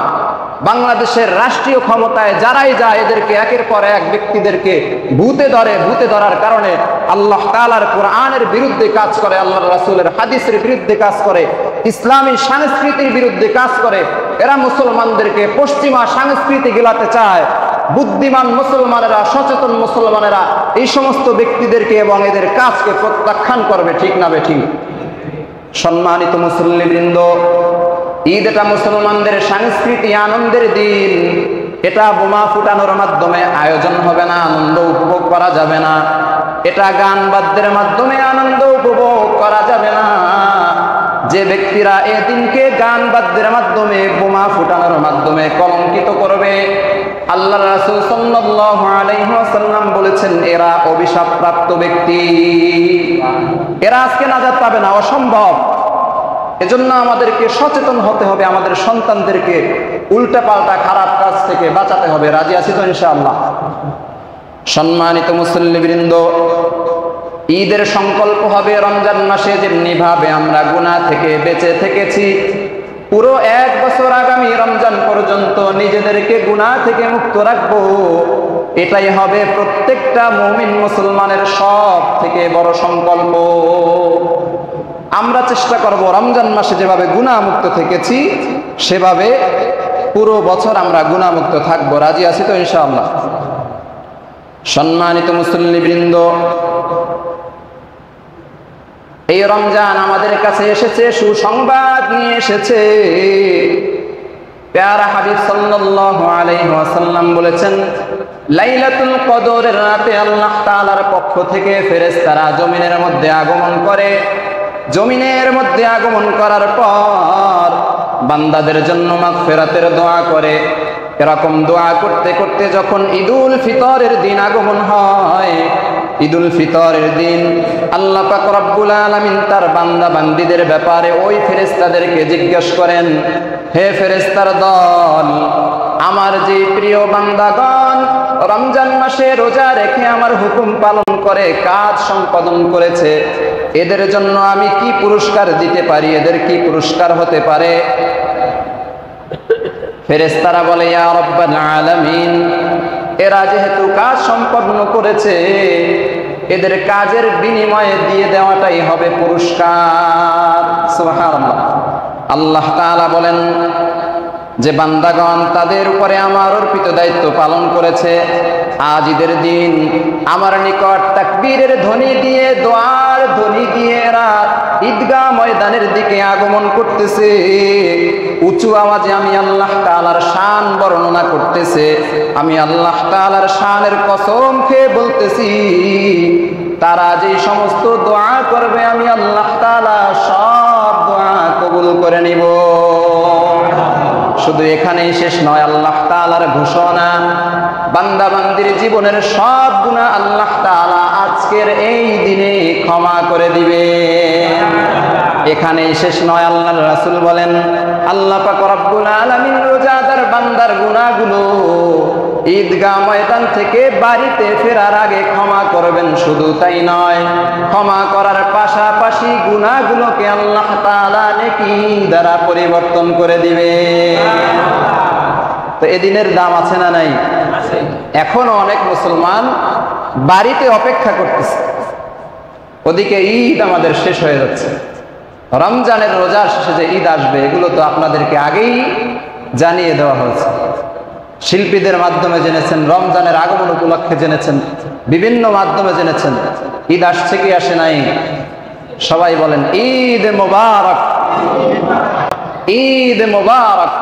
বাংলাদেশের রাষ্ট্রীয় ক্ষমতায় যারাই যায়, এদেরকে একের পর এক ব্যক্তিদেরকে ভূতে ধরে। ভূতে ধরার কারণে আল্লাহ তাআলার কোরআনের বিরুদ্ধে কাজ করে, আল্লাহর রাসূলের হাদিসের বিরুদ্ধে কাজ করে, ইসলামী সংস্কৃতির বিরুদ্ধে কাজ করে। এরা মুসলমানদেরকে পশ্চিমা সংস্কৃতি গিলাতে চায়। বুদ্ধিমান মুসলমানেরা, সচেতন মুসলমানেরা এই সমস্ত ব্যক্তিদেরকে এবং এদের কাজকে প্রত্যাখ্যান করবে। ঠিক না বেঠিক? সম্মানিত মুসল্লিবৃন্দ, ঈদ এটা মুসলমানদের সংস্কৃতি, আনন্দের দিন। এটা বোমা ফুটানোর মাধ্যমে আয়োজন হবে না, আনন্দ উপভোগ করা যাবে না। এটা গান বাদ্যের মাধ্যমে আনন্দ উপভোগ করা যাবে না। যে ব্যক্তিরা এই দিনকে গান বাদ্যের মাধ্যমে, বোমা ফুটানোর মাধ্যমে কলঙ্কিত করবে, আল্লাহর রাসূল সাল্লাল্লাহু আলাইহি ওয়াসাল্লাম বলেছেন, এরা অভিশাপপ্রাপ্ত ব্যক্তি। এরা আজকে নাজাত পাবে না, অসম্ভব। এজন্য আমাদেরকে সচেতন হতে হবে, আমাদের সন্তানদেরকে উল্টাপাল্টা খারাপ কাজ থেকে বাঁচাতে হবে। রাজি আছি তো ইনশাআল্লাহ? সম্মানিত মুসল্লিবৃন্দ, ঈদের সংকল্প হবে রমজান মাসে যেমনি ভাবে আমরা গুনাহ থেকে বেঁচে থেকেছি, পুরো 1 বছর আগামী রমজান পর্যন্ত নিজেদেরকে গুনাহ থেকে মুক্ত রাখবো। এটাই হবে প্রত্যেকটা মুমিন মুসলমানের সব থেকে বড় সংকল্প। আমরা চেষ্টা করব রমজান মাসে যেভাবে গুনাহ মুক্ত থেকেছি, সেভাবে পুরো বছর আমরা গুনাহ মুক্ত থাকবো। রাজি আছি তো ইনশাআল্লাহ? সম্মানিত মুসল্লিবৃন্দ, এই রমজান আমাদের কাছে এসেছে, সুসংবাদ নিয়ে এসেছে। প্যারা হাবিব সাল্লাল্লাহু আলাইহি ওয়াসাল্লাম বলেছেন, লাইলাতুল কদরের রাতে আল্লাহ তাআলার পক্ষ থেকে ফেরেশতারা জমিনের মধ্যে আগমন করে। জমিনের মধ্যে আগমন করার পর বান্দাদের জন্য মাগফিরাতের দোয়া করে। এরকম দোয়া করতে করতে যখন ঈদুল ফিতরের দিন আগমন হয়, ঈদুল ফিতরের দিন আল্লাহ পাক রব্বুল আলামিন তার বান্দা বান্দীদের ব্যাপারে ওই ফেরেশতাদেরকে জিজ্ঞেস করেন, হে ফেরেশতার দল, আমার যে প্রিয় বান্দাগণ রমজান মাসে রোজা রেখে আমার হুকুম পালন করে কাজ সম্পাদন করেছে, এদের জন্য আমি কি পুরস্কার দিতে পারি, এদের কি পুরস্কার হতে পারে? ফেরেশতারা বলে, ইয়া রাব্বাল আলামিন, এরা যেহেতু কাজ সম্পন্ন করেছে, এদের কাজের বিনিময়ে দিয়ে দেওয়াটাই হবে পুরস্কার। সুবহানাল্লাহ। আল্লাহ তাআলা বলেন যে বান্দাগণ তাদের উপরে আমার অর্পিত দায়িত্ব পালন করেছে, আজ ঈদের দিন আমার নিকট তাকবীরের ধ্বনি দিয়ে, দোয়ার ধ্বনি দিয়ে এরা ঈদগাহ ময়দানের দিকে আগমন করতেছে। উঁচু আওয়াজে আমি আল্লাহ তাআলার শান বর্ণনা করতেছে। আমি আল্লাহ তাআলার শানের কসম খেয়ে বলতেছি, তারা যে সমস্ত দোয়া করবে আমি আল্লাহ তাআলা সব দোয়া কবুল করে নিব। শুধু এখানেই শেষ নয়, আল্লাহ তাআলার ঘোষণা, বান্দা বান্দির জীবনের সব গুনাহ আল্লাহ তাআলা আজকের এই দিনে ক্ষমা করে দিবে। এখানেই শেষ নয়, আল্লাহর রাসূল বলেন, আল্লাহ পাক রব্বুল আলামিন রোজাদার বান্দার গুনাহগুলো ঈদগাহ ময়দান থেকে বাড়িতে ফেরার আগে ক্ষমা করবেন। শুধু তাই নয়, ক্ষমা করার পাশাপাশি গুনাহগুলোকে আল্লাহ তাআলা নেকি দ্বারা পরিবর্তন করে দিবে। তো এদিনের দাম আছে না নাই? এখনো অনেক মুসলমান বাড়িতে অপেক্ষা করতেছে, ওদিকে ঈদ আমাদের শেষ হয়ে যাচ্ছে। রমজানের রোজার শেষে যে ঈদ আসবে, এগুলো তো আপনাদেরকে আগেই জানিয়ে দেওয়া হয়েছে। শিল্পীদের মাধ্যমে জেনেছেন, রমজানের আগমন উপলক্ষে জেনেছেন, বিভিন্ন মাধ্যমে জেনেছেন। ঈদ আসছে কি আসে নাই? সবাই বলেন ঈদ মোবারক, ঈদ মোবারক।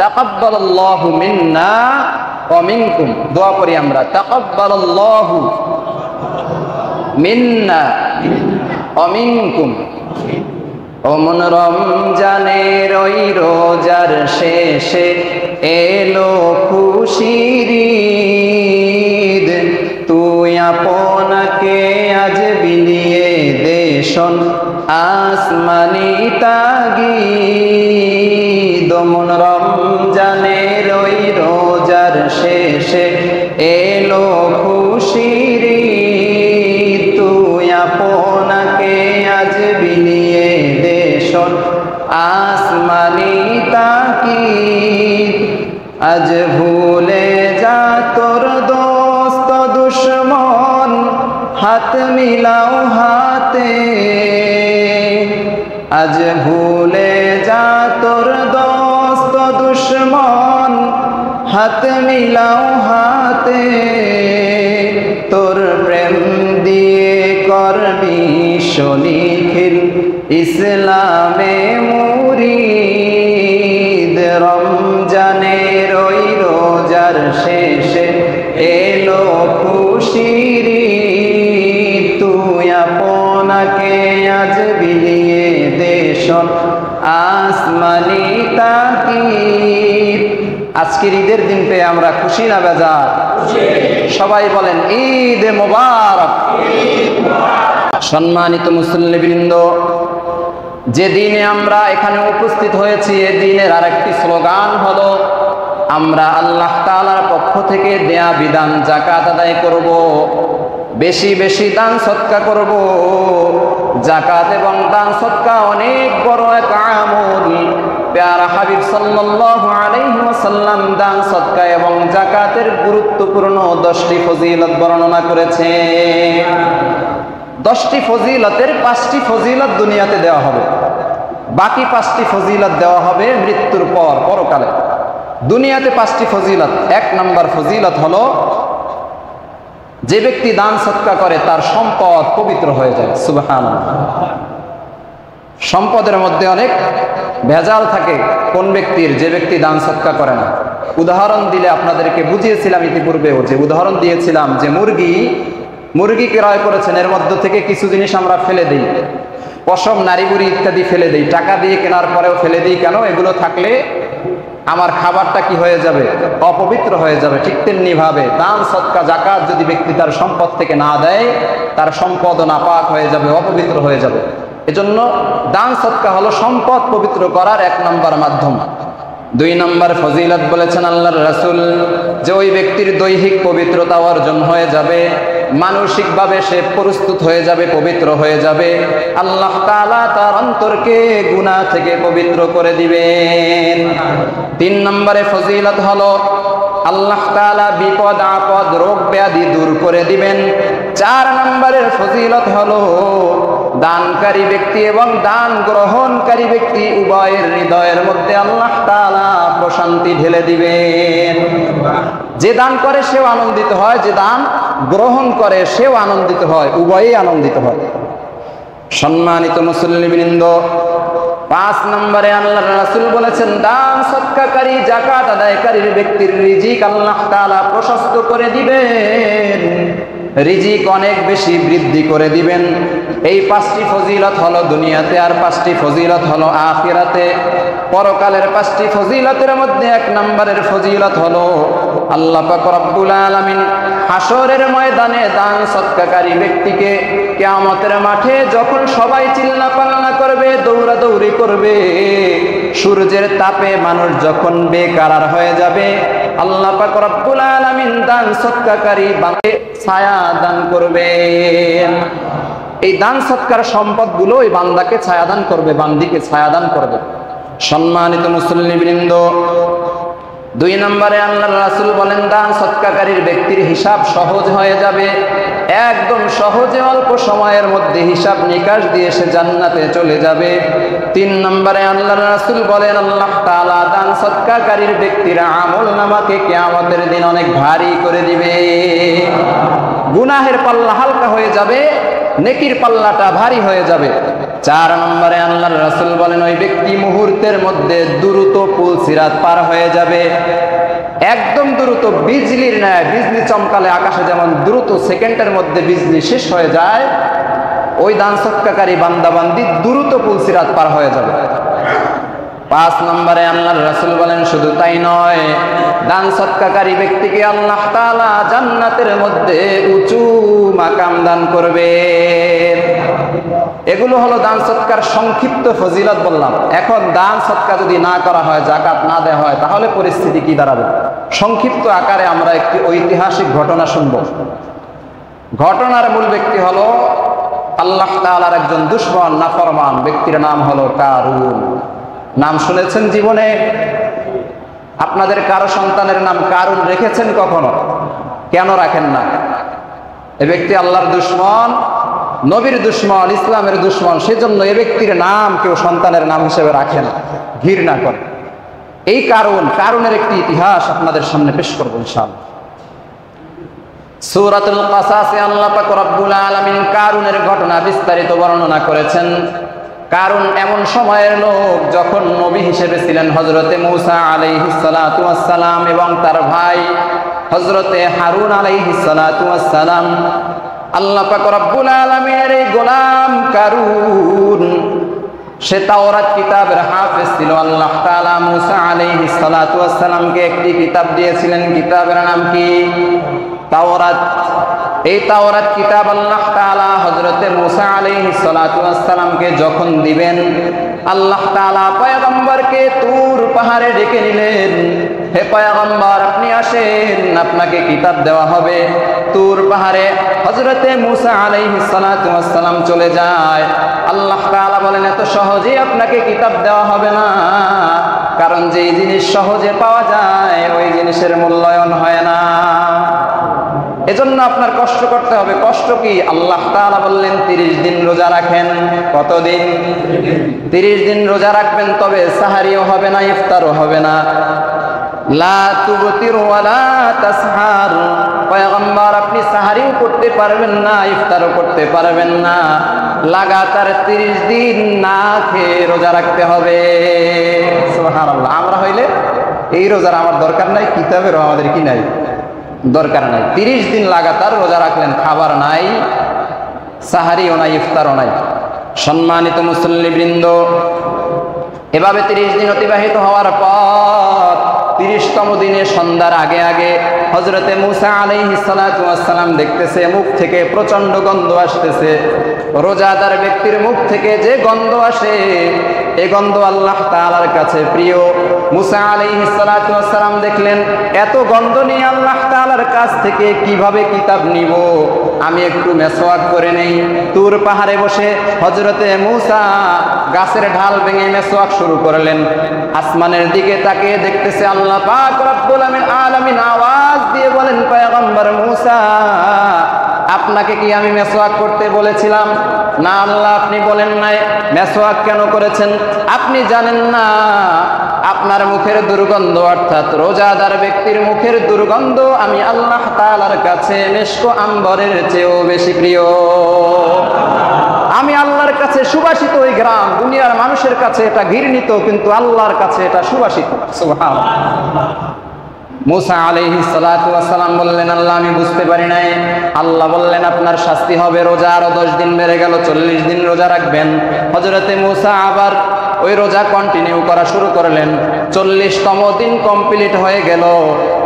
তাকাব্বালাল্লাহু মিন্না ওয়া মিনকুম। দোয়া করি আমরা, তাকাব্বালাল্লাহু মিন্না ওয়া মিনকুম। ওমন রমজানের ওই রোজার শেষে এলো খুশির ঈদ, তুই আপনাকে আজ বিলিয়ে দেশন আসমানি তাগিদ। ওমন রমজানের ওই রোজার শেষে এলো খুশির ঈদ, তুই আপনাকে আজ বিলিয়ে দেশন আসমানি তাকিদ। আজ ভুলে যা তোর দোস্ত দুশ্মন, হাত মিলাও হাতে। আজ ভুলে যা তোর দোস্ত দুশ্মন, হাত মিলাও হাতে। তোর প্রেম দিয়ে করবি শনিখিল ইসলামে মুরিদ। রমজানের ওই রোজার শেষে এলো খুশির ঈদ, তুই আপনাকে আজ বিলিয়ে দেশন আসমানি তাকিদ। আজকের ঈদের দিন পেয়ে আমরা খুশি না বেজার? সবাই বলেন ঈদ মোবারক। সম্মানিত মুসল্লিবৃন্দ, যে দিনে আমরা এখানে উপস্থিত হয়েছি, এ দিনের আরেকটি স্লোগান হলো, আমরা আল্লাহ তাআলার পক্ষ থেকে দেয়া বিধান যাকাত আদায় করব, বেশি বেশি দান সদকা করব। যাকাত এবং দান সদকা অনেক বড় এক আমল। প্যারা হাবিব সাল্লাল্লাহু আলাইহি ওয়াসাল্লাম দান সদকা এবং যাকাতের গুরুত্বপূর্ণ 10টি ফজিলত বর্ণনা করেছেন। 10টি ফজিলতের 5টি ফজিলত দুনিয়াতে দেওয়া হবে, বাকি 5টি ফজিলত দেওয়া হবে মৃত্যুর পর, পরকালে। দুনিয়াতে 5টি ফজিলত। 1 নম্বর ফজিলত হলো, যে ব্যক্তি দান সদকা করে তার সম্পদ পবিত্র হয়ে যায়। সুবহানাল্লাহ। সম্পদের মধ্যে অনেক ভেজাল থাকে কোন ব্যক্তির? যে ব্যক্তি দান সদকা করে না। উদাহরণ দিলে আপনাদেরকে বুঝিয়েছিলাম ইতিপূর্বেও, যে উদাহরণ দিয়েছিলাম যে মুরগি ক্রয় করেছেন, এর মধ্য থেকে কিছু জিনিস আমরা ফেলে দিই, পশম, নাড়িবুড়ি ইত্যাদি ফেলে দিই, টাকা দিয়ে কেনার পরেও ফেলে দিই কেন? এগুলো থাকলে আমার খাবারটা কি হয়ে যাবে? অপবিত্র হয়ে যাবে। ঠিক তেমনি ভাবে দান, সদকা, যাকাত যদি ব্যক্তি তার সম্পদ থেকে না দেয়, তার সম্পদও নাপাক হয়ে যাবে, অপবিত্র হয়ে যাবে। এজন্য দান সদকা হলো সম্পদ পবিত্র করার 1 নম্বর মাধ্যম। 2 নম্বর ফজিলত বলেছেন আল্লাহর রাসূল যে ওই ব্যক্তির দৈহিক পবিত্রতা অর্জন হয়ে যাবে, মানসিকভাবে সে প্রস্তুত হয়ে যাবে, পবিত্র হয়ে যাবে। আল্লাহ তাআলা তার অন্তরকে গুনাহ থেকে পবিত্র করে দিবেন। 3 নম্বরে ফজিলত হলো আল্লাহ তাআলা বিপদ আপদ, রোগ ব্যাধি দূর করে দিবেন। 4 নম্বরের ফজিলত হলো দানকারী ব্যক্তি এবং দান গ্রহণকারী ব্যক্তি উভয়ের হৃদয়ের মধ্যে আল্লাহ তাআলা প্রশান্তি ঢেলে দিবেন। যে দান করে সেও আনন্দিত হয়, যে দান গ্রহণ করে সেও আনন্দিত হয়, উভয়েই আনন্দিত হয়। সম্মানিত মুসল্লিবৃন্দ, 5 নম্বরে আল্লাহর রাসূল বলেছেন দান সদকাকারী, যাকাত আদায়কারীর ব্যক্তির রিজিক আল্লাহ তাআলা প্রশস্ত করে দিবেন, রিজিক অনেক বেশি বৃদ্ধি করে দিবেন। এই 5টি ফজিলত হলো দুনিয়াতে, আর 5টি ফজিলত হলো আখিরাতে। পরকালের 5টি ফজিলতের মধ্যে 1 নম্বরের ফজিলত হলো আল্লাহ পাক রব্বুল আলামিন হাসরের ময়দানে দান সদকাকারী ব্যক্তিকে কিয়ামতের মাঠে যখন সবাই চিল্লাপাল্লা করবে, দৌড়াদৌড়ি করবে, সূর্যের তাপে মানুষ যখন বেকারার হয়ে যাবে, আল্লাহ পাক রব্বুল আলামিন দান সদকাকারী বান্দাকে ছায়া দান করবেন। এই দান সদকার সম্পদগুলো ওই বান্দাকে ছায়া দান করবে, বান্দিকে ছায়া দান করবে। সম্মানিত মুসল্লিবৃন্দ, 2 নম্বরে আল্লাহর রাসূল বলেন দান সদকাকারীর ব্যক্তির হিসাব সহজ হয়ে যাবে, একদম সহজে অল্প সময়ের মধ্যে হিসাব নিকাশ দিয়ে সে জান্নাতে চলে যাবে। 3 নম্বরে আল্লাহর রাসূল বলেন আল্লাহ তাআলা দান সদকাকারীর ব্যক্তির আমলনামাকে কিয়ামতের দিন অনেক ভারী করে দিবে। গুনাহের পাল্লা হালকা হয়ে যাবে, নেকির পাল্লাটা ভারী হয়ে যাবে। 4 নম্বরে আল্লাহর রাসূল বলেন ওই ব্যক্তি মুহূর্তের মধ্যে দ্রুত পুল সিরাত পার হয়ে যাবে, একদম দ্রুত, বিজলির ন্যায়। বিজলি চমকালে আকাশে যেমন দ্রুত সেকেন্ডের মধ্যে বিজলি শেষ হয়ে যায়, ওই দান সদকাকারী বান্দা বান্দি দ্রুত পুল সিরাত পার হয়ে যাবে। 5 নম্বরে আল্লাহর রাসূল বলেন শুধু তাই নয়, দান সদকাকারী ব্যক্তিকে আল্লাহ তাআলা জান্নাতের মধ্যে উঁচু মাকাম দান করবেন। এগুলো হলো দান সদকার সংক্ষিপ্ত ফজিলত বললাম। এখন দান সদকা যদি না করা হয়, যাকাত না দেওয়া হয়, তাহলে পরিস্থিতি কি দাঁড়াবে? সংক্ষিপ্ত আকারে আমরা একটি ঐতিহাসিক ঘটনা শুনব। ঘটনার মূল ব্যক্তি হলো আল্লাহ তাআলার একজন দুশমন, নাফরমান ব্যক্তির নাম হলো কারুন। নাম শুনেছেন জীবনে? আপনাদের কারো সন্তানের নাম কারুন রেখেছেন কখনো? কেন রাখেন না? এ ব্যক্তি আল্লাহর দুশমন, নবীর দুশমন, ইসলামের দুশমন, সেজন্য এ ব্যক্তির নাম কেউ সন্তানের নাম হিসেবে রাখে না, ঘৃণা করে। এই কারুনের একটি ইতিহাস আপনাদের সামনে পেশ করব ইনশাআল্লাহ। সূরাতুল কাসাসে আল্লাহ পাক রব্বুল আলামিন কারুনের ঘটনা বিস্তারিত বর্ণনা করেছেন। কারুন এমন সময়ের লোক যখন নবী হিসেবে ছিলেন হযরতে মূসা আলাইহিস সালাতু ওয়াস সালাম এবং তার ভাই হযরতে হারুন আলাইহিস সালাতু ওয়াস সালাম। আল্লাহ পাক রব্বুল আলামিনের এই গোলাম কারুন, সে তাওরাত কিতাবের হাফেজ ছিল। আল্লাহ তাআলা মূসা আলাইহিস সালাতু ওয়াস সালামকে একটি কিতাব দিয়েছিলেন, কিতাবের নাম কি? তাওরাত। এই তাওরাত কিতাব আল্লাহ তাআলা হযরতে মূসা আলাইহিস সালাতু ওয়াস সালামকে যখন দিবেন, আল্লাহ তাআলা পয়গম্বরকে তুর পাহাড়ে ডেকে নিলেন। হে পয়গম্বর, আপনি আসেন, আপনাকে কিতাব দেওয়া হবে। তুর পাহাড়ে হযরতে মূসা আলাইহিস সালাতু ওয়াস সালাম চলে যায়। আল্লাহ তাআলা বলেন এত সহজে আপনাকে কিতাব দেওয়া হবে না, কারণ যেই জিনিস সহজে পাওয়া যায় ওই জিনিসের মূল্যায়ন হয় না। এজন্য আপনার কষ্ট করতে হবে। কষ্ট কি? আল্লাহ তাআলা বললেন 30 দিন রোজা রাখেন। কতদিন? 30 দিন রোজা রাখবেন, তবে সাহারিও হবে না, ইফতারও হবে না। লা তুবতিরু ওয়ালা তাসহার। পয়গম্বর, আপনি সাহারিও করতে পারবেন না, ইফতারও করতে পারবেন না, লাগাতার 30 দিন না খেয়ে রোজা রাখতে হবে। সুবহানাল্লাহ। আমরা হইলে এই রোজার আমার দরকার নাই, কিতাবেরও আমাদের কি নাই, দরকার নাই। 30 দিন লাগাতার রোজা রাখলেন, খাবার নাই, সাহারিও নাই, ইফতারও নাই। সম্মানিত মুসল্লিবৃন্দ, এভাবে 30 দিন অতিবাহিত হওয়ার পর 30তম দিনে সন্ধ্যার আগে আগে হযরতে মূসা আলাইহিস সালাতু ওয়াস সালাম দেখতেছে মুখ থেকে প্রচন্ড গন্ধ আসতেছে। রোজাদার ব্যক্তির মুখ থেকে যে গন্ধ আসে, এই গন্ধ আল্লাহ তাআলার কাছে প্রিয়। মূসা আলাইহিস সালাতু ওয়াস সালাম দেখলেন এত গন্ধ নিয়ে আল্লাহ তাআলার কাছ থেকে কিভাবে কিতাব নিব, আমি একটু মেসওয়াক করে নেই। তুর পাহাড়ে বসে হযরতে মূসা গাছের ঢাল ভেঙে মেসওয়াক শুরু করলেন। আসমানের দিকে তাকিয়ে দেখতেছে আল্লাহ পাক রব্বুল আলামিন আওয়াজ দিয়ে বলেন, পয়গম্বর মূসা, আপনাকে কি আমি মেসওয়াক করতে বলেছিলাম? না আল্লাহ, আপনি বলেন নাই। মেসওয়াক কেন করেছেন? আপনি জানেন না আপনার মুখের দুর্গন্ধ, অর্থাৎ রোজাদার ব্যক্তির মুখের দুর্গন্ধ আমি আল্লাহ তাআলার কাছে মিশক আম্বরের চেয়েও বেশি প্রিয়। আমি আল্লাহর কাছে সুবাসিত ওই গ্রাম, দুনিয়ার মানুষের কাছে এটা ঘৃণিত, কিন্তু আল্লাহর কাছে এটা সুবাসিত। সুবহানাল্লাহ। মূসা আলাইহিস সালাতু ওয়াস সালাম বললেন, আল্লাহ আমি বুঝতে পারি নাই। আল্লাহ বললেন আপনার শাস্তি হবে, রোজা আরো 10 দিন বেড়ে গেল, 40 দিন রোজা রাখবেন। হযরতে মূসা আবার ওই রোজা কন্টিনিউ করা শুরু করলেন। 40তম দিন কমপ্লিট হয়ে গেল।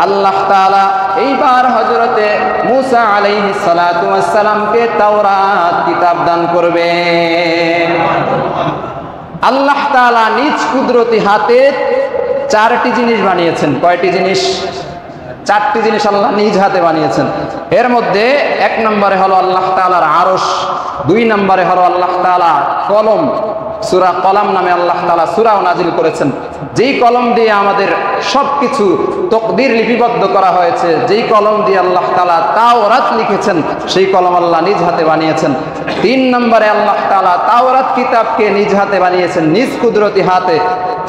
আল্লাহ তাআলা এইবার হযরতে মূসা আলাইহিস সালাতু ওয়াস সালামকে তাওরাত কিতাব দান করবেন। আল্লাহ তাআলা নিজ কুদরতি হাতে 4টি জিনিস বানিয়েছেন। কয়টি জিনিস? 4টি জিনিস আল্লাহ নিজ হাতে বানিয়েছেন। এর মধ্যে 1 নম্বরে হলো আল্লাহ তাআলার আরশ, 2 নম্বরে হলো আল্লাহ তাআলা কলম। সূরা কলম নামে আল্লাহ তাআলা সূরাও নাজিল করেছেন, যেই কলম দিয়ে আমাদের সবকিছু তাকদীর লিপিবদ্ধ করা হয়েছে, যেই কলম দিয়ে আল্লাহ তাআলা তাওরাত লিখেছেন, সেই কলম আল্লাহ নিজ হাতে বানিয়েছেন। 3 নম্বরে আল্লাহ তাআলা তাওরাত কিতাবকে নিজ হাতে বানিয়েছেন, নিজ কুদরতি হাতে।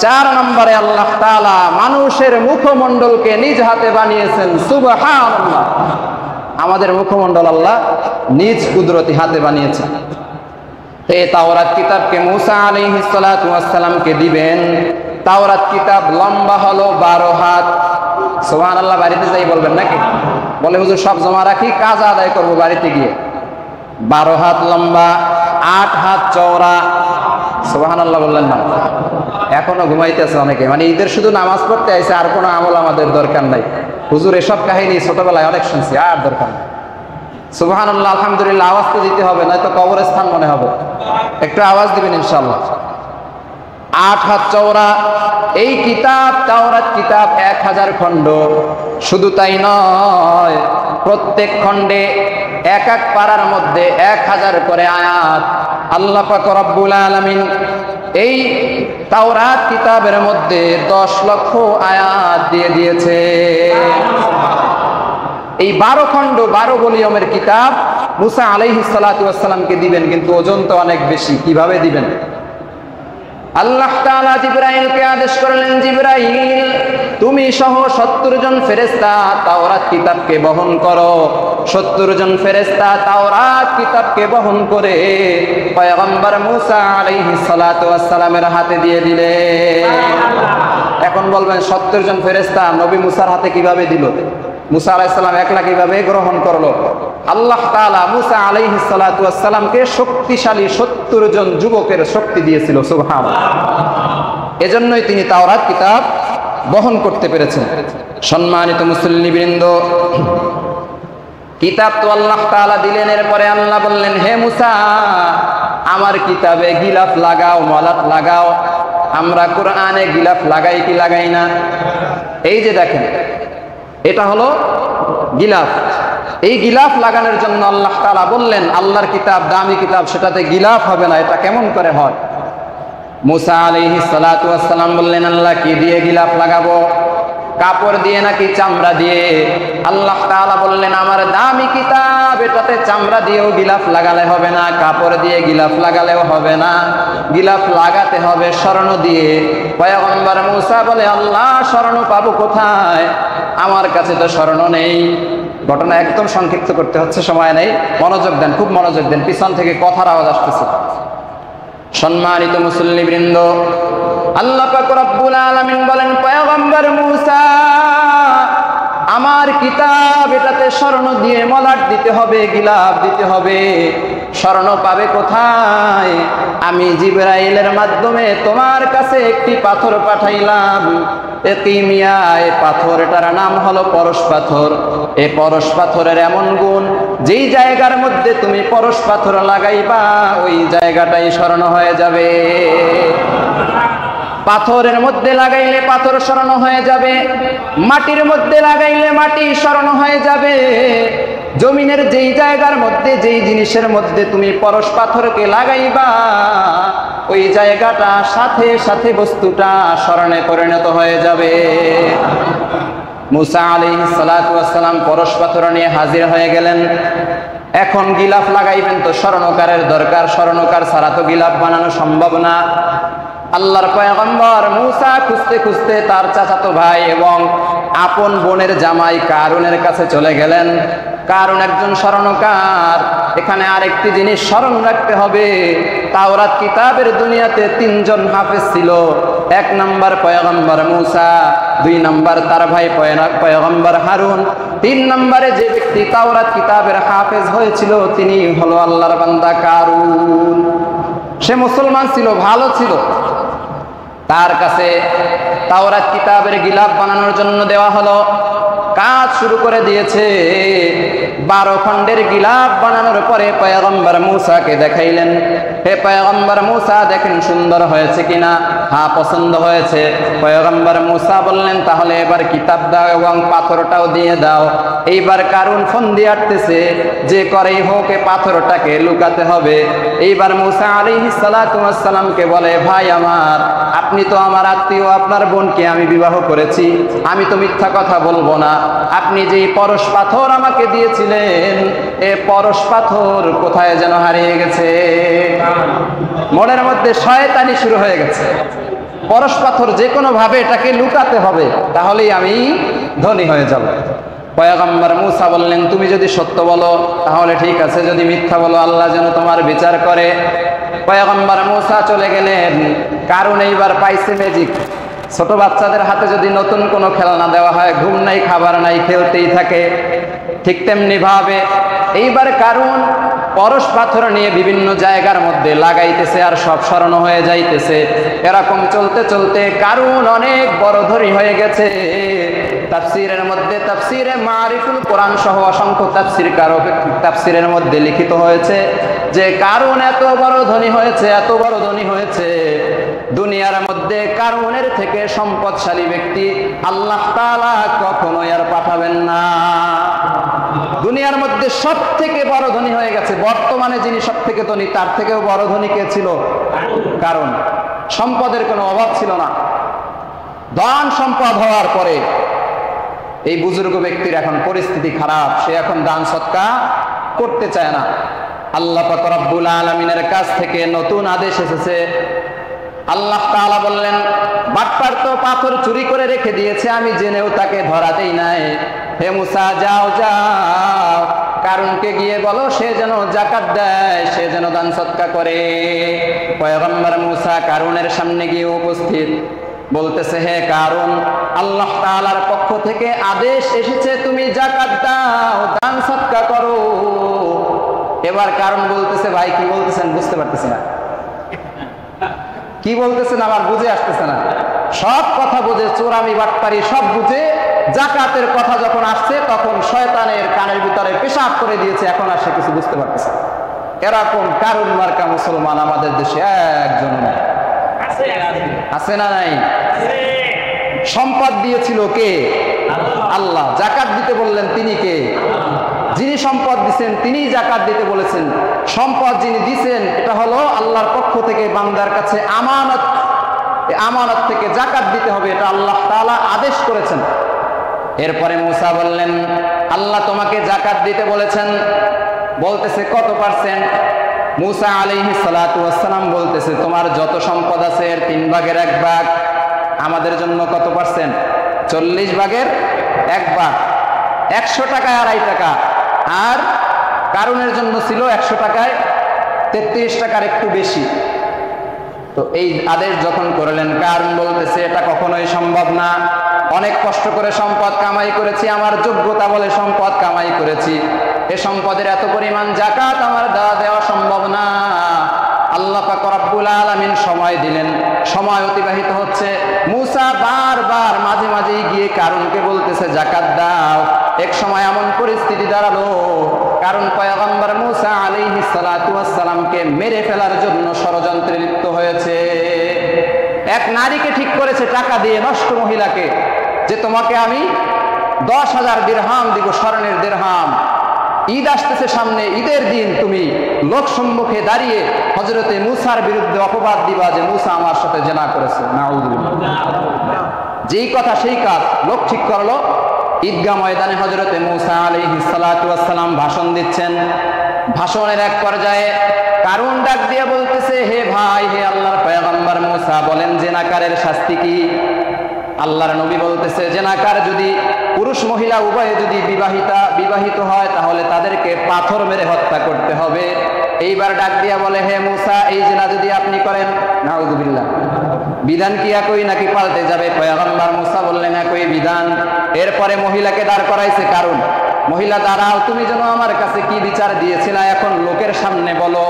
4 নম্বরে আল্লাহ তাআলা মানুষের মুখমণ্ডলকে নিজ হাতে বানিয়েছেন। সুবহানাল্লাহ। আমাদের মুখমণ্ডল আল্লাহ নিজ কুদরতি হাতে বানিয়েছেন। এই তাওরাত কিতাবকে মূসা আলাইহিস সালাতু ওয়াস সালামকে দিবেন। তাওরাত কিতাব লম্বা হলো 12 হাত। সুবহানাল্লাহ। বাড়িতে যাই বলবেন নাকি? বলে হুজুর সব জমা রাখি, কাজ আদায় করব বাড়িতে গিয়ে। 12 হাত লম্বা, 8 হাত চওড়া। সুবহানাল্লাহ বললেন না? এখনো ঘুমাইতেছে অনেকে, মানে ঈদের শুধু নামাজ পড়তে আইছে, আর কোনো আমল আমাদের দরকার নাই। হুজুর এসব কাহিনী ছোটবেলায় অনেক শুনছি, আর দরকার নাই। সুবহানাল্লাহ, আলহামদুলিল্লাহ। আওয়াজ তো দিতে হবে, নয়তো কবরস্থান মনে হবে। একটু আওয়াজ দিবেন ইনশাআল্লাহ। 8 হাত চওড়া এই কিতাব, তাওরাত কিতাব 1000 খণ্ড। শুধু তাই নয়, প্রত্যেক খণ্ডে এক এক পারার মধ্যে 1000 করে আয়াত। আল্লাহ পাক রব্বুল আলামিন এই তাওরাত কিতাবের মধ্যে 10 লক্ষ আয়াত দিয়ে দিয়েছে। এই 12 খণ্ড 12 ভলিউমের কিতাব মূসা আলাইহিস সালাতু ওয়াস সালামকে দিবেন, কিন্তু ওজন তো অনেক বেশি। কিভাবে দিবেন? আল্লাহ তাআলা জিবরাইলকে আদেশ করলেন, জিবরাইল তুমি সহ 70 জন ফেরেশতা তাওরাত কিতাবকে বহন করো। 70 জন ফেরেশতা তাওরাত কিতাবকে বহন করে পয়গম্বর মূসা আলাইহিস সালাতু ওয়াস সালামের হাতে দিয়ে দিলেন। এখন বলবেন 70 জন ফেরেশতা নবী মূসার হাতে কিভাবে দিল? মূসা আলাইহিস সালাম একলা কিভাবে গ্রহণ করলো? আল্লাহ তাআলা মূসা আলাইহিস সালাতু ওয়াস সালামকে শক্তিশালী 70 জন যুবকের শক্তি দিয়েছিল। সুবহানাল্লাহ। এজন্যই তিনি তাওরাত কিতাব বহন করতে পেরেছেন। সম্মানিত মুসল্লিবৃন্দ, কিতাব তো আল্লাহ তাআলা দিলেন। এরপরে আল্লাহ বললেন, হে মূসা, আমার কিতাবে গিলাফ লাগাও, মলাট লাগাও। আমরা কোরআনে গিলাফ লাগাই কি লাগাই না? এই যে দেখেন, এটা হলো গিলাফ। এই গিলাফ লাগানোর জন্য আল্লাহ তাআলা বললেন, আল্লাহর কিতাব দামি কিতাব, সেটাতে গিলাফ হবে না। এটা কেমন করে হয়? মূসা আলাইহিস সালাতু ওয়াস সালাম বললেন, আল্লাহ কি দিয়ে গিলাফ লাগাবো? কাপড় দিয়ে নাকি চামড়া দিয়ে? আল্লাহ তাআলা বললেন, আমার দামি কিতাব, এটাতে চামড়া দিয়েও গিলাফ লাগালে হবে না, কাপড় দিয়ে গিলাফ লাগালেও হবে না, গিলাফ লাগাতে হবে স্বর্ণ দিয়ে। পয়গম্বর মূসা বলে, আল্লাহ স্বর্ণ পাবো কোথায়? আমার কাছে তো স্বর্ণ নেই। ঘটনা একদম সংক্ষিপ্ত করতে হচ্ছে, সময় নেই। মনোযোগ দেন, খুব মনোযোগ দেন, পিছন থেকে কথার আওয়াজ আসতেছে। সম্মানিত মুসল্লিবৃন্দ, আল্লাহ পাক রব্বুল আলামিন বলেন, পয়গম্বর মূসা, আমার কিতাব এটাতে স্বর্ণ দিয়ে মলাট দিতে হবে, গিলাফ দিতে হবে। স্বর্ণ পাবে কোথায়? আমি জিবরাইলের মাধ্যমে তোমার কাছে একটি পাথর পাঠাইলাম। একিমিয়া, এই পাথরটার নাম হলো পরশ পাথর। এই পরশ পাথরের এমন গুণ, যেই জায়গার মধ্যে তুমি পরশ পাথর লাগাইবা ওই জায়গাটাই স্বর্ণ হয়ে যাবে। পাথরের মধ্যে লাগাইলে পাথর স্বর্ণ হয়ে যাবে, মাটির মধ্যে লাগাইলে মাটি স্বর্ণ হয়ে যাবে। জমিনের যেই জায়গার মধ্যে, যেই জিনিসের মধ্যে তুমি পরশ পাথরকে লাগাইবা ওই জায়গাটা সাথে সাথে বস্তুটা স্বর্ণে পরিণত হয়ে যাবে। মুসা আলাইহিস সালাতু ওয়াস সালাম পরশ পাথর নিয়ে হাজির হয়ে গেলেন। এখন গিলাফ লাগাইবেন তো স্বর্ণকারের দরকার, স্বর্ণকার ছাড়া তো গিলাফ বানানো সম্ভব না। আল্লাহর পয়গম্বর মূসা খুঁজতে খুঁজতে তার চাচাতো ভাই এবং আপন বোনের জামাই কারুনের কাছে চলে গেলেন। কারুন একজন স্বর্ণকার। এখানে আরেকটি জিনিস স্মরণ রাখতে হবে, তাওরাত কিতাবের দুনিয়াতে তিনজন হাফেজ ছিল। এক নম্বর পয়গম্বর মূসা, দুই নম্বর তার ভাই পয়গম্বর হারুন, তিন নম্বরে যে ব্যক্তি তাওরাত কিতাবের হাফেজ হয়েছিল তিনি হলো আল্লাহর বান্দা কারুন। সে মুসলমান ছিল, ভালো ছিল। তার কাছে তাওরাত কিতাবের গিলাফ বানানোর জন্য দেওয়া হলো। কাজ শুরু করে দিয়েছে। 12 খণ্ডের গিলাফ বানানোর পরে পয়গম্বর মূসাকে দেখাইলেন। হে পয়গম্বর মূসা, দেখেন সুন্দর হয়েছে কিনা? হ্যাঁ, পছন্দ হয়েছে। পয়গম্বর মূসা বললেন, তাহলে এবার কিতাব দাও এবং পাথরটাও দিয়ে দাও। এইবার কারুন ফোন দিয়ে আটতেছে, যে করেই হোক এ পাথরটাকে লুকাতে হবে। এইবার মূসা আলাইহিস সালাতু ওয়াস সালামকে বলে, ভাই আমার, আপনি তো আমার আত্মীয়, আপনার বোনকে আমি বিবাহ করেছি, আমি তো মিথ্যা কথা বলবো না। আপনি যেই পরশ পাথর আমাকে দিয়েছিলেন এ পরশ পাথর কোথায় যেন হারিয়ে গেছে। মনের মধ্যে শয়তানি শুরু হয়ে গেছে। পরশ পাথর যে কোনো ভাবে এটাকে লুকাতে হবে, তাহলেই আমি ধনী হয়ে যাব। পয়গম্বর মূসা বললেন, তুমি যদি সত্য বলো তাহলে ঠিক আছে, যদি মিথ্যা বলো আল্লাহ যেন তোমার বিচার করে। পয়গম্বর মূসা চলে গেলেন। কারণ এইবার পাইছে ম্যাজিক। ছোট বাচ্চাদের হাতে যদি নতুন কোনো খেলনা দেওয়া হয়, ঘুম নাই, খাবার নাই, খেলতেই থাকে, ঠিক তেমনি ভাবে এইবার কারণ পরশ পাথর নিয়ে বিভিন্ন জায়গার মধ্যে লাগাইতেছে আর সব স্মরণ হয়ে যাইতেছে। এরকম চলতে চলতে কারণ অনেক বড় ধনী হয়ে গেছে। তাফসীরের মধ্যে তাফসীরে মারিফুল কোরআন সহ অসংখ্য তাফসীরের মধ্যে লিখিত হয়েছে যে কারণ এত বড় ধনী হয়েছে, এত বড় ধনী হয়েছে, দুনিয়ার মধ্যে কারুনের থেকে সম্পদশালী ব্যক্তি আল্লাহ তাআলা কখনোই আর পাঠাবেন না। দুনিয়ার মধ্যে সব থেকে বড় ধনী হয়ে গেছে। বর্তমানে যিনি সব থেকে ধনী তার থেকেও বড় ধনী কে ছিল? কারণ সম্পদের কোনো অভাব ছিল না। ধন সম্পদ হওয়ার পরে এই বুজুর্গ ব্যক্তির এখন পরিস্থিতি খারাপ, সে এখন দান সদকা করতে চায় না। আল্লাহ পাক রব্বুল আলামিনের কাছ থেকে নতুন আদেশ এসেছে। আল্লাহ তাআলা বললেন, বাটপার তো পাথর চুরি করে রেখে দিয়েছে, আমি জেনেও তাকে ধরা দেই নাই। হে মূসা, যাও যাও, কারুনকে গিয়ে বলো সে যেন যাকাত দেয়, সে যেন দান সদকা করে। পয়গম্বর মূসা কারুনের সামনে গিয়ে উপস্থিত, বলতেছে, হে কারুন, আল্লাহ তাআলার পক্ষ থেকে আদেশ এসেছে তুমি যাকাত দাও, দান সদকা করো। এবার কারুন বলতেছে, ভাই কি বলতেছেন বুঝতে পারতেছি না, কি বলতেছেন আমার বুঝে আসতেছে না। সব কথা বুঝে, চোরামি বাটপারি সব বুঝে, যাকাতের কথা যখন আসছে তখন শয়তানের কানের ভিতরে পেশাব করে দিয়েছে, এখন আর সে কিছু বুঝতে পারতেছে। এরকম কারুন মার্কা মুসলমান আমাদের দেশে একজন নাই। আছে না নাই? সম্পদ দিয়েছিল কে? আল্লাহ। যাকাত দিতে বললেন তিনি কে? যিনি সম্পদ দিচ্ছেন তিনিই যাকাত দিতে বলেছেন। সম্পদ যিনি দিচ্ছেন এটা হলো আল্লাহর পক্ষ থেকে বান্দার কাছে আমানত। আমানত থেকে যাকাত দিতে হবে, এটা আল্লাহ তাআলা আদেশ করেছেন। এরপরে মূসা বললেন, আল্লাহ তোমাকে যাকাত দিতে বলেছেন, বলতেছে কত পার্সেন্ট? মূসা আলাইহিস সালাতু ওয়াস সালাম বলতেছে, তোমার যত সম্পদ আছে এর 3 ভাগের 1 ভাগ আমাদের জন্য কত পার্সেন্ট? 40 ভাগের 1 ভাগ। 100 টাকায় 2.5 টাকা। আর কারুনের জন্য ছিল 100 টাকায় 33 টাকার একটু বেশি। তো এই আদেশ যখন করলেন, কারণ বলতেছে এটা কখনোই সম্ভব না, অনেক কষ্ট করে সম্পদ কামাই করেছি, আমার যোগ্যতা বলে সম্পদ কামাই করেছি, এ সম্পদের এত পরিমাণ যাকাত আমার দেওয়া সম্ভব না। আল্লাহ পাক রব্বুল আলামিন সময় দিলেন, সময় অতিবাহিত হচ্ছে, মূসা বারবার মাঝে মাঝেই গিয়ে কারুনকে বলতেছে যাকাত দাও। এক সময় এমন পরিস্থিতি দাঁড়ালো, কারণ পয়গম্বর মূসা আলাইহিস সালাতু ওয়াস সালামকে মেরে ফেলার জন্য ষড়যন্ত্রে লিপ্ত হয়েছে। এক নারীকে ঠিক করেছে টাকা দিয়ে, নষ্ট মহিলাকে, যে তোমাকে আমি 10,000 দিরহাম দিব, স্বর্ণের দিরহাম। ঈদ আসতেছে সামনে, ঈদের দিন তুমি লোক সম্মুখে দাঁড়িয়ে হযরতে মূসার বিরুদ্ধে অপবাদ দিবা যে মূসা আমার সাথে জিনা করেছে। নাউযুবিল্লাহ। যেই কথা সেই কাজ, লোক ঠিক করলো। ঈদগাহ ময়দানে হযরতে মূসা আলাইহিস সালাতু ওয়াস সালাম ভাষণ দিচ্ছেন। ভাষণের এক পর্যায়ে কারুন ডাক দিয়ে বলতেছে, হে ভাই, হে আল্লাহর পয়গম্বর মূসা, বলেন জিনাকারের শাস্তি কি? আল্লাহর নবী বলতেছে, জিনাকার যদি পুরুষ মহিলা উভয়ে যদি বিবাহিত হয় তাহলে তাদেরকে পাথর মেরে হত্যা করতে হবে। এইবার ডাক দিয়া বলে, হে মূসা, এই জিনা যদি আপনি করেন, নাউযুবিল্লাহ, বিধান কি একই নাকি পাল্টে যাবে? পয়গম্বর মূসা বললেন একই বিধান। এরপরে মহিলাকে দাঁড় করাইছে কারুন, মহিলা দাঁড়াও, তুমি যেন আমার কাছে কি বিচার দিয়েছিলা এখন লোকের সামনে বলো।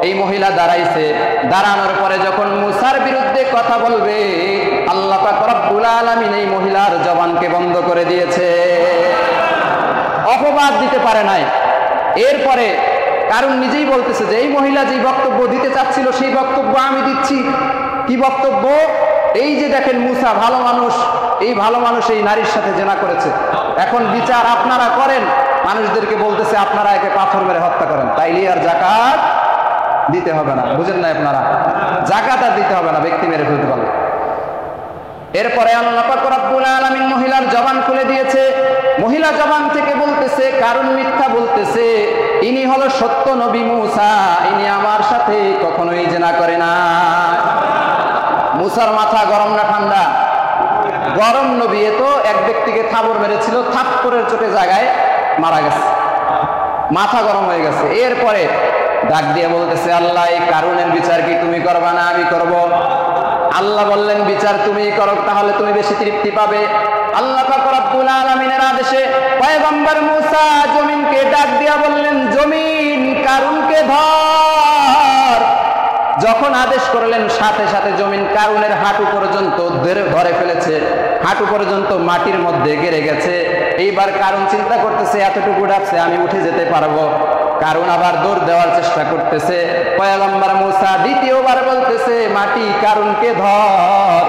এই মহিলা দাঁড়াইছে, দাঁড়ানোর পরে যখন মূসার বিরুদ্ধে কথা বলবে, আল্লাহ পাক রব্বুল আলামিন এই মহিলার জবানকে বন্ধ করে দিয়েছে, অপবাদ দিতে পারে নাই। এরপরে কারণ নিজেই বলতেছে যে এই মহিলা যেই বক্তব্য দিতে চাচ্ছিল সেই বক্তব্য আমি দিচ্ছি। কি বক্তব্য? এই যে দেখেন মূসা ভালো মানুষ, এই ভালো মানুষ এই নারীর সাথে জিনা করেছে, এখন বিচার আপনারা করেন। মানুষদেরকে বলতেছে আপনারা একে পাথর মেরে হত্যা করেন, তাইলে আর যাকাত দিতে হবে না। বুঝেন না আপনারা? যাকাত আর দিতে হবে না, ব্যক্তি মেরে ফেলতে পারবে। এরপরে আল্লাহ পাক রব্বুল আলামিন মহিলার জবান খুলে দিয়েছে। মহিলা জবান থেকে বলতেছে, কারণ মিথ্যা বলতেছে, ইনি হলো সত্য নবী মূসা, ইনি আমার সাথে কখনোই জিনা করে না। মূসার মাথা গরম না ঠান্ডা? গরম। নবী এ তো এক ব্যক্তিকে থাবর মেরেছিল, থাপ্পড়ের চোটে জায়গায় মারা গেছে, মাথা গরম হয়ে গেছে। এরপরে ডাক দিয়ে বলতেছে, আল্লাহ, এই কারুনের বিচার কি তুমি করবা না আমি করব? আল্লাহ বললেন, বিচার তুমি করো, তাহলে তুমি বেশি তৃপ্তি পাবে। আল্লাহ পাক রব্বুল আলামিনের আদেশে পয়গম্বর মূসা জমিনকে ডাক দিয়া বললেন, জমিন কারুনকে ধর। যখন আদেশ করলেন সাথে সাথে জমিন কারুনের হাঁটু পর্যন্ত ধরে ফেলেছে, হাঁটু পর্যন্ত মাটির মধ্যে গেড়ে গেছে। এইবার কারুন চিন্তা করতেছে, এতটুকু ডাকছে আমি উঠে যেতে পারবো। কারুন আবার দৌড় দেওয়ার চেষ্টা করতেছে। পয়গম্বর মূসা দ্বিতীয়বার বলতেছে, মাটি কারুনকে ধর।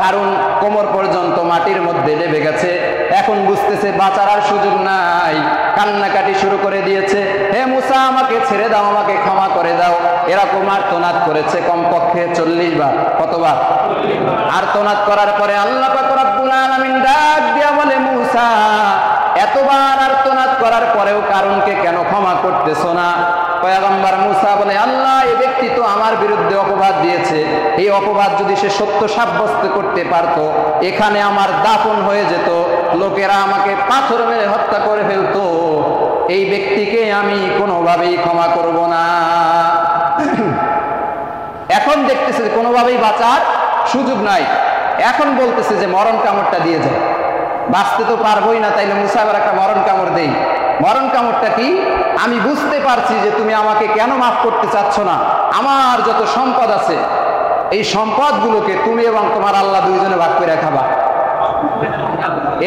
কারুন কোমর পর্যন্ত মাটির মধ্যে ডেবে গেছে, এখন বুঝতেছে বাঁচার আর সুযোগ নাই, কান্নাকাটি শুরু করে দিয়েছে, হে মূসা আমাকে ছেড়ে দাও, আমাকে ক্ষমা করে দাও। এরকম আর্তনাদ করেছে কমপক্ষে 40 বার। কতবার? আর্তনাদ করার পরে আল্লাহ পাক রব্বুল আলামিন ডাক দিয়া বলে, মূসা, এতবার আর্তনাদ করার পরেও কারুনকে কেন ক্ষমা করতেছো না? পয়গম্বর মূসা বলে, আল্লাহ, এই ব্যক্তি তো আমার বিরুদ্ধে অপবাদ দিয়েছে, এই অপবাদ যদি সে সত্য সাব্যস্ত করতে পারতো, এখানে আমার দাফন হয়ে যেত, লোকেরা আমাকে পাথর মেরে হত্যা করে ফেলতো। এই ব্যক্তিকে আমি কোনোভাবেই ক্ষমা করব না। এখন দেখতেছে কোনোভাবেই বাঁচার সুযোগ নাই, এখন বলতেছে যে মরণ কামড়টা দিয়ে যায়, বাঁচতে তো পারবোই না, তাইলে মূসা আবার একটা মরণ কামড় দেই। মরণ কামড়টা কি? আমি বুঝতে পারছি যে তুমি আমাকে কেন মাফ করতে চাচ্ছ না। আমার যত সম্পদ আছে এই সম্পদগুলোকে তুমি এবং তোমার আল্লাহ দুইজনে ভাগ করে খাবা,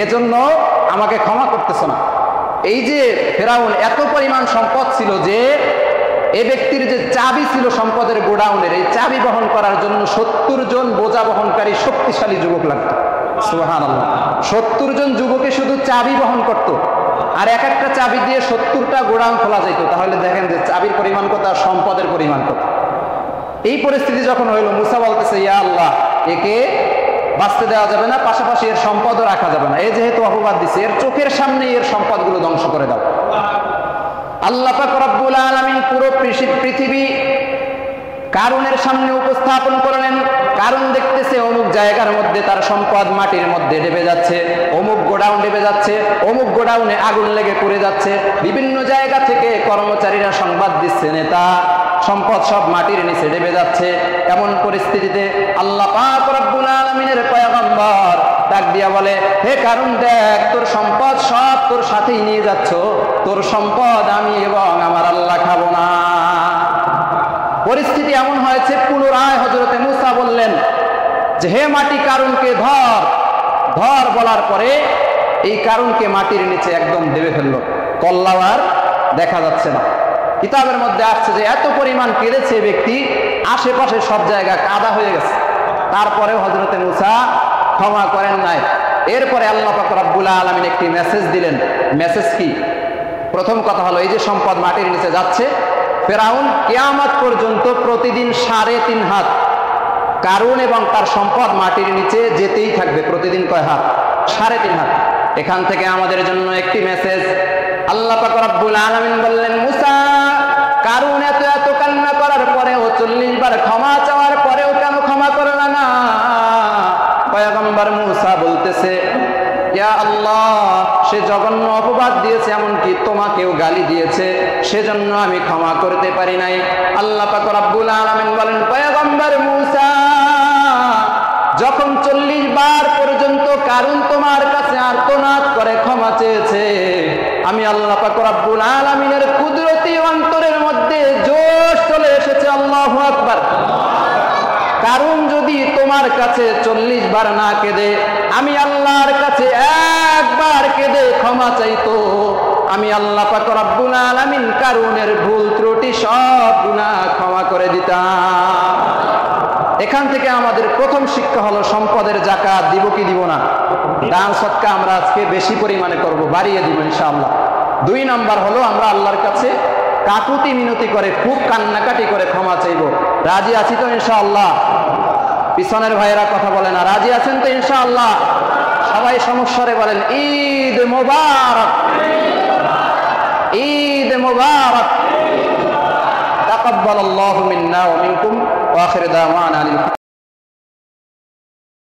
এজন্য আমাকে ক্ষমা করতেছ না। এই যে ফেরাউন এত পরিমাণ সম্পদ ছিল যে এ ব্যক্তির যে চাবি ছিল সম্পদের গোডাউনের, এই চাবি বহন করার জন্য 70 জন বোঝা বহনকারী শক্তিশালী যুবক লাগতো। সুবহানাল্লাহ, 70 জন যুবকে শুধু চাবি বহন করত, আর এক একটা চাবি দিয়ে 70টা গোডাউন খোলা যেত। তাহলে দেখেন যে চাবির পরিমাণ কত আর সম্পদের পরিমাণ কত। এই পরিস্থিতি যখন হইল, মূসা বলতেছে, ইয়া আল্লাহ, একে বাঁচতে দেওয়া যাবে না, পাশাপাশি এর সম্পদও রাখা যাবে না। এই যেহেতু অপবাদ দিছে, এর চোখের সামনে এর সম্পদগুলো ধ্বংস করে দাও। আল্লাহ পাক রব্বুল আলামিন পুরো পৃথিবী কারুনের সামনে উপস্থাপন করলেন। কারণ দেখতেছে অমুক জায়গার মধ্যে তার সম্পদ মাটির মধ্যে ডেবে যাচ্ছে, অমুক গোডাউন ডেবে যাচ্ছে, অমুক গোডাউনে আগুন লেগে পড়ে যাচ্ছে। বিভিন্ন জায়গা থেকে কর্মচারীরা সংবাদ দিচ্ছে, নেতা সম্পদ সব মাটির নিচে ডুবে যাচ্ছে। এমন পরিস্থিতিতে আল্লাহ পাক রব্বুল আলামিনের পয়গম্বর ডাক দিয়া বলে, হে কারুন, দেখ তোর সম্পদ সব তোর সাথেই নিয়ে যাচ্ছ, তোর সম্পদ আমি এবং আমার আল্লাহ খাবো না। পরিস্থিতি এমন হয়েছে, পুনরায় হযরতে মূসা বললেন যে হে মাটি, কারুনকে ধর। ধর বলার পরে এই কারুনকে মাটির নিচে একদম ডেবে ফেললো, কল্লাও আর দেখা যাচ্ছে না। কিতাবের মধ্যে আসছে যে এত পরিমাণ কেঁদেছে ব্যক্তি, আশেপাশে সব জায়গা কাদা হয়ে গেছে। তারপরেও হযরতে মূসা ক্ষমা করেন নাই। এরপরে আল্লাহ পাক রব্বুল আলামিন একটি মেসেজ দিলেন। মেসেজ কি? প্রথম কথা হলো, এই যে সম্পদ মাটির নিচে যাচ্ছে, ফেরাউন কিয়ামত পর্যন্ত প্রতিদিন 3.5 হাত কারুন এবং তার সম্পদ মাটির নিচে যেতেই থাকবে। প্রতিদিন কয় হাত? 3.5 হাত। এখান থেকে আমাদের জন্য একটি মেসেজ। আল্লাহ পাক রব্বুল আলামিন বললেন, মূসা, কারুন এত এত কান্না করার পরেও, 40 বার ক্ষমা চাওয়ার পরেও কেন ক্ষমা করলা না? পয়গম্বর মূসা বলতেছে, ইয়া আল্লাহ, সে জঘন্য অপবাদ দিয়েছে, এমনকি তোমাকেও গালি দিয়েছে, সেজন্য আমি ক্ষমা করতে পারি নাই। আল্লাহ পাক রব্বুল আলামিন বলেন, পয়গম্বর মূসা, যখন 40 বার পর্যন্ত কারুন তোমার কাছে আর্তনাদ করে ক্ষমা চেয়েছে, আমি আল্লাহ পাক রব্বুল আলামিনের কুদরতি অন্তরের মধ্যে জোশ চলে এসেছে। আল্লাহু আকবার। কারুন যদি তোমার কাছে 40 বার না কেঁদে আমি আল্লাহর কাছে একবার কেঁদে ক্ষমা চাইতো, আমি আল্লাহ পাক রব্বুল আলামিন কারুনের ভুল ত্রুটি সব গুনাহ ক্ষমা করে দিতাম। এখান থেকে আমাদের প্রথম শিক্ষা হলো, সম্পদের যাকাত দিব কি দিব না? দান সদকা আমরা আজকে বেশি পরিমাণে করব, বাড়িয়ে দিব ইনশাআল্লাহ। 2 নাম্বার হলো, আমরা আল্লাহর কাছে কাকুতি মিনতি করে, খুব কান্নাকাটি করে ক্ষমা চাইব। রাজি আছি তো ইনশাআল্লাহ? পিছনের ভাইয়েরা কথা বলে না, রাজি আছেন তো ইনশাআল্লাহ? সবাই সমস্যারে বলেন, ঈদ মোবারক, ঈদ মোবারক। তাকাব্বালাল্লাহু মিন্না ওয়া মিনকুম ওয়া আখিরু দাওয়ানা।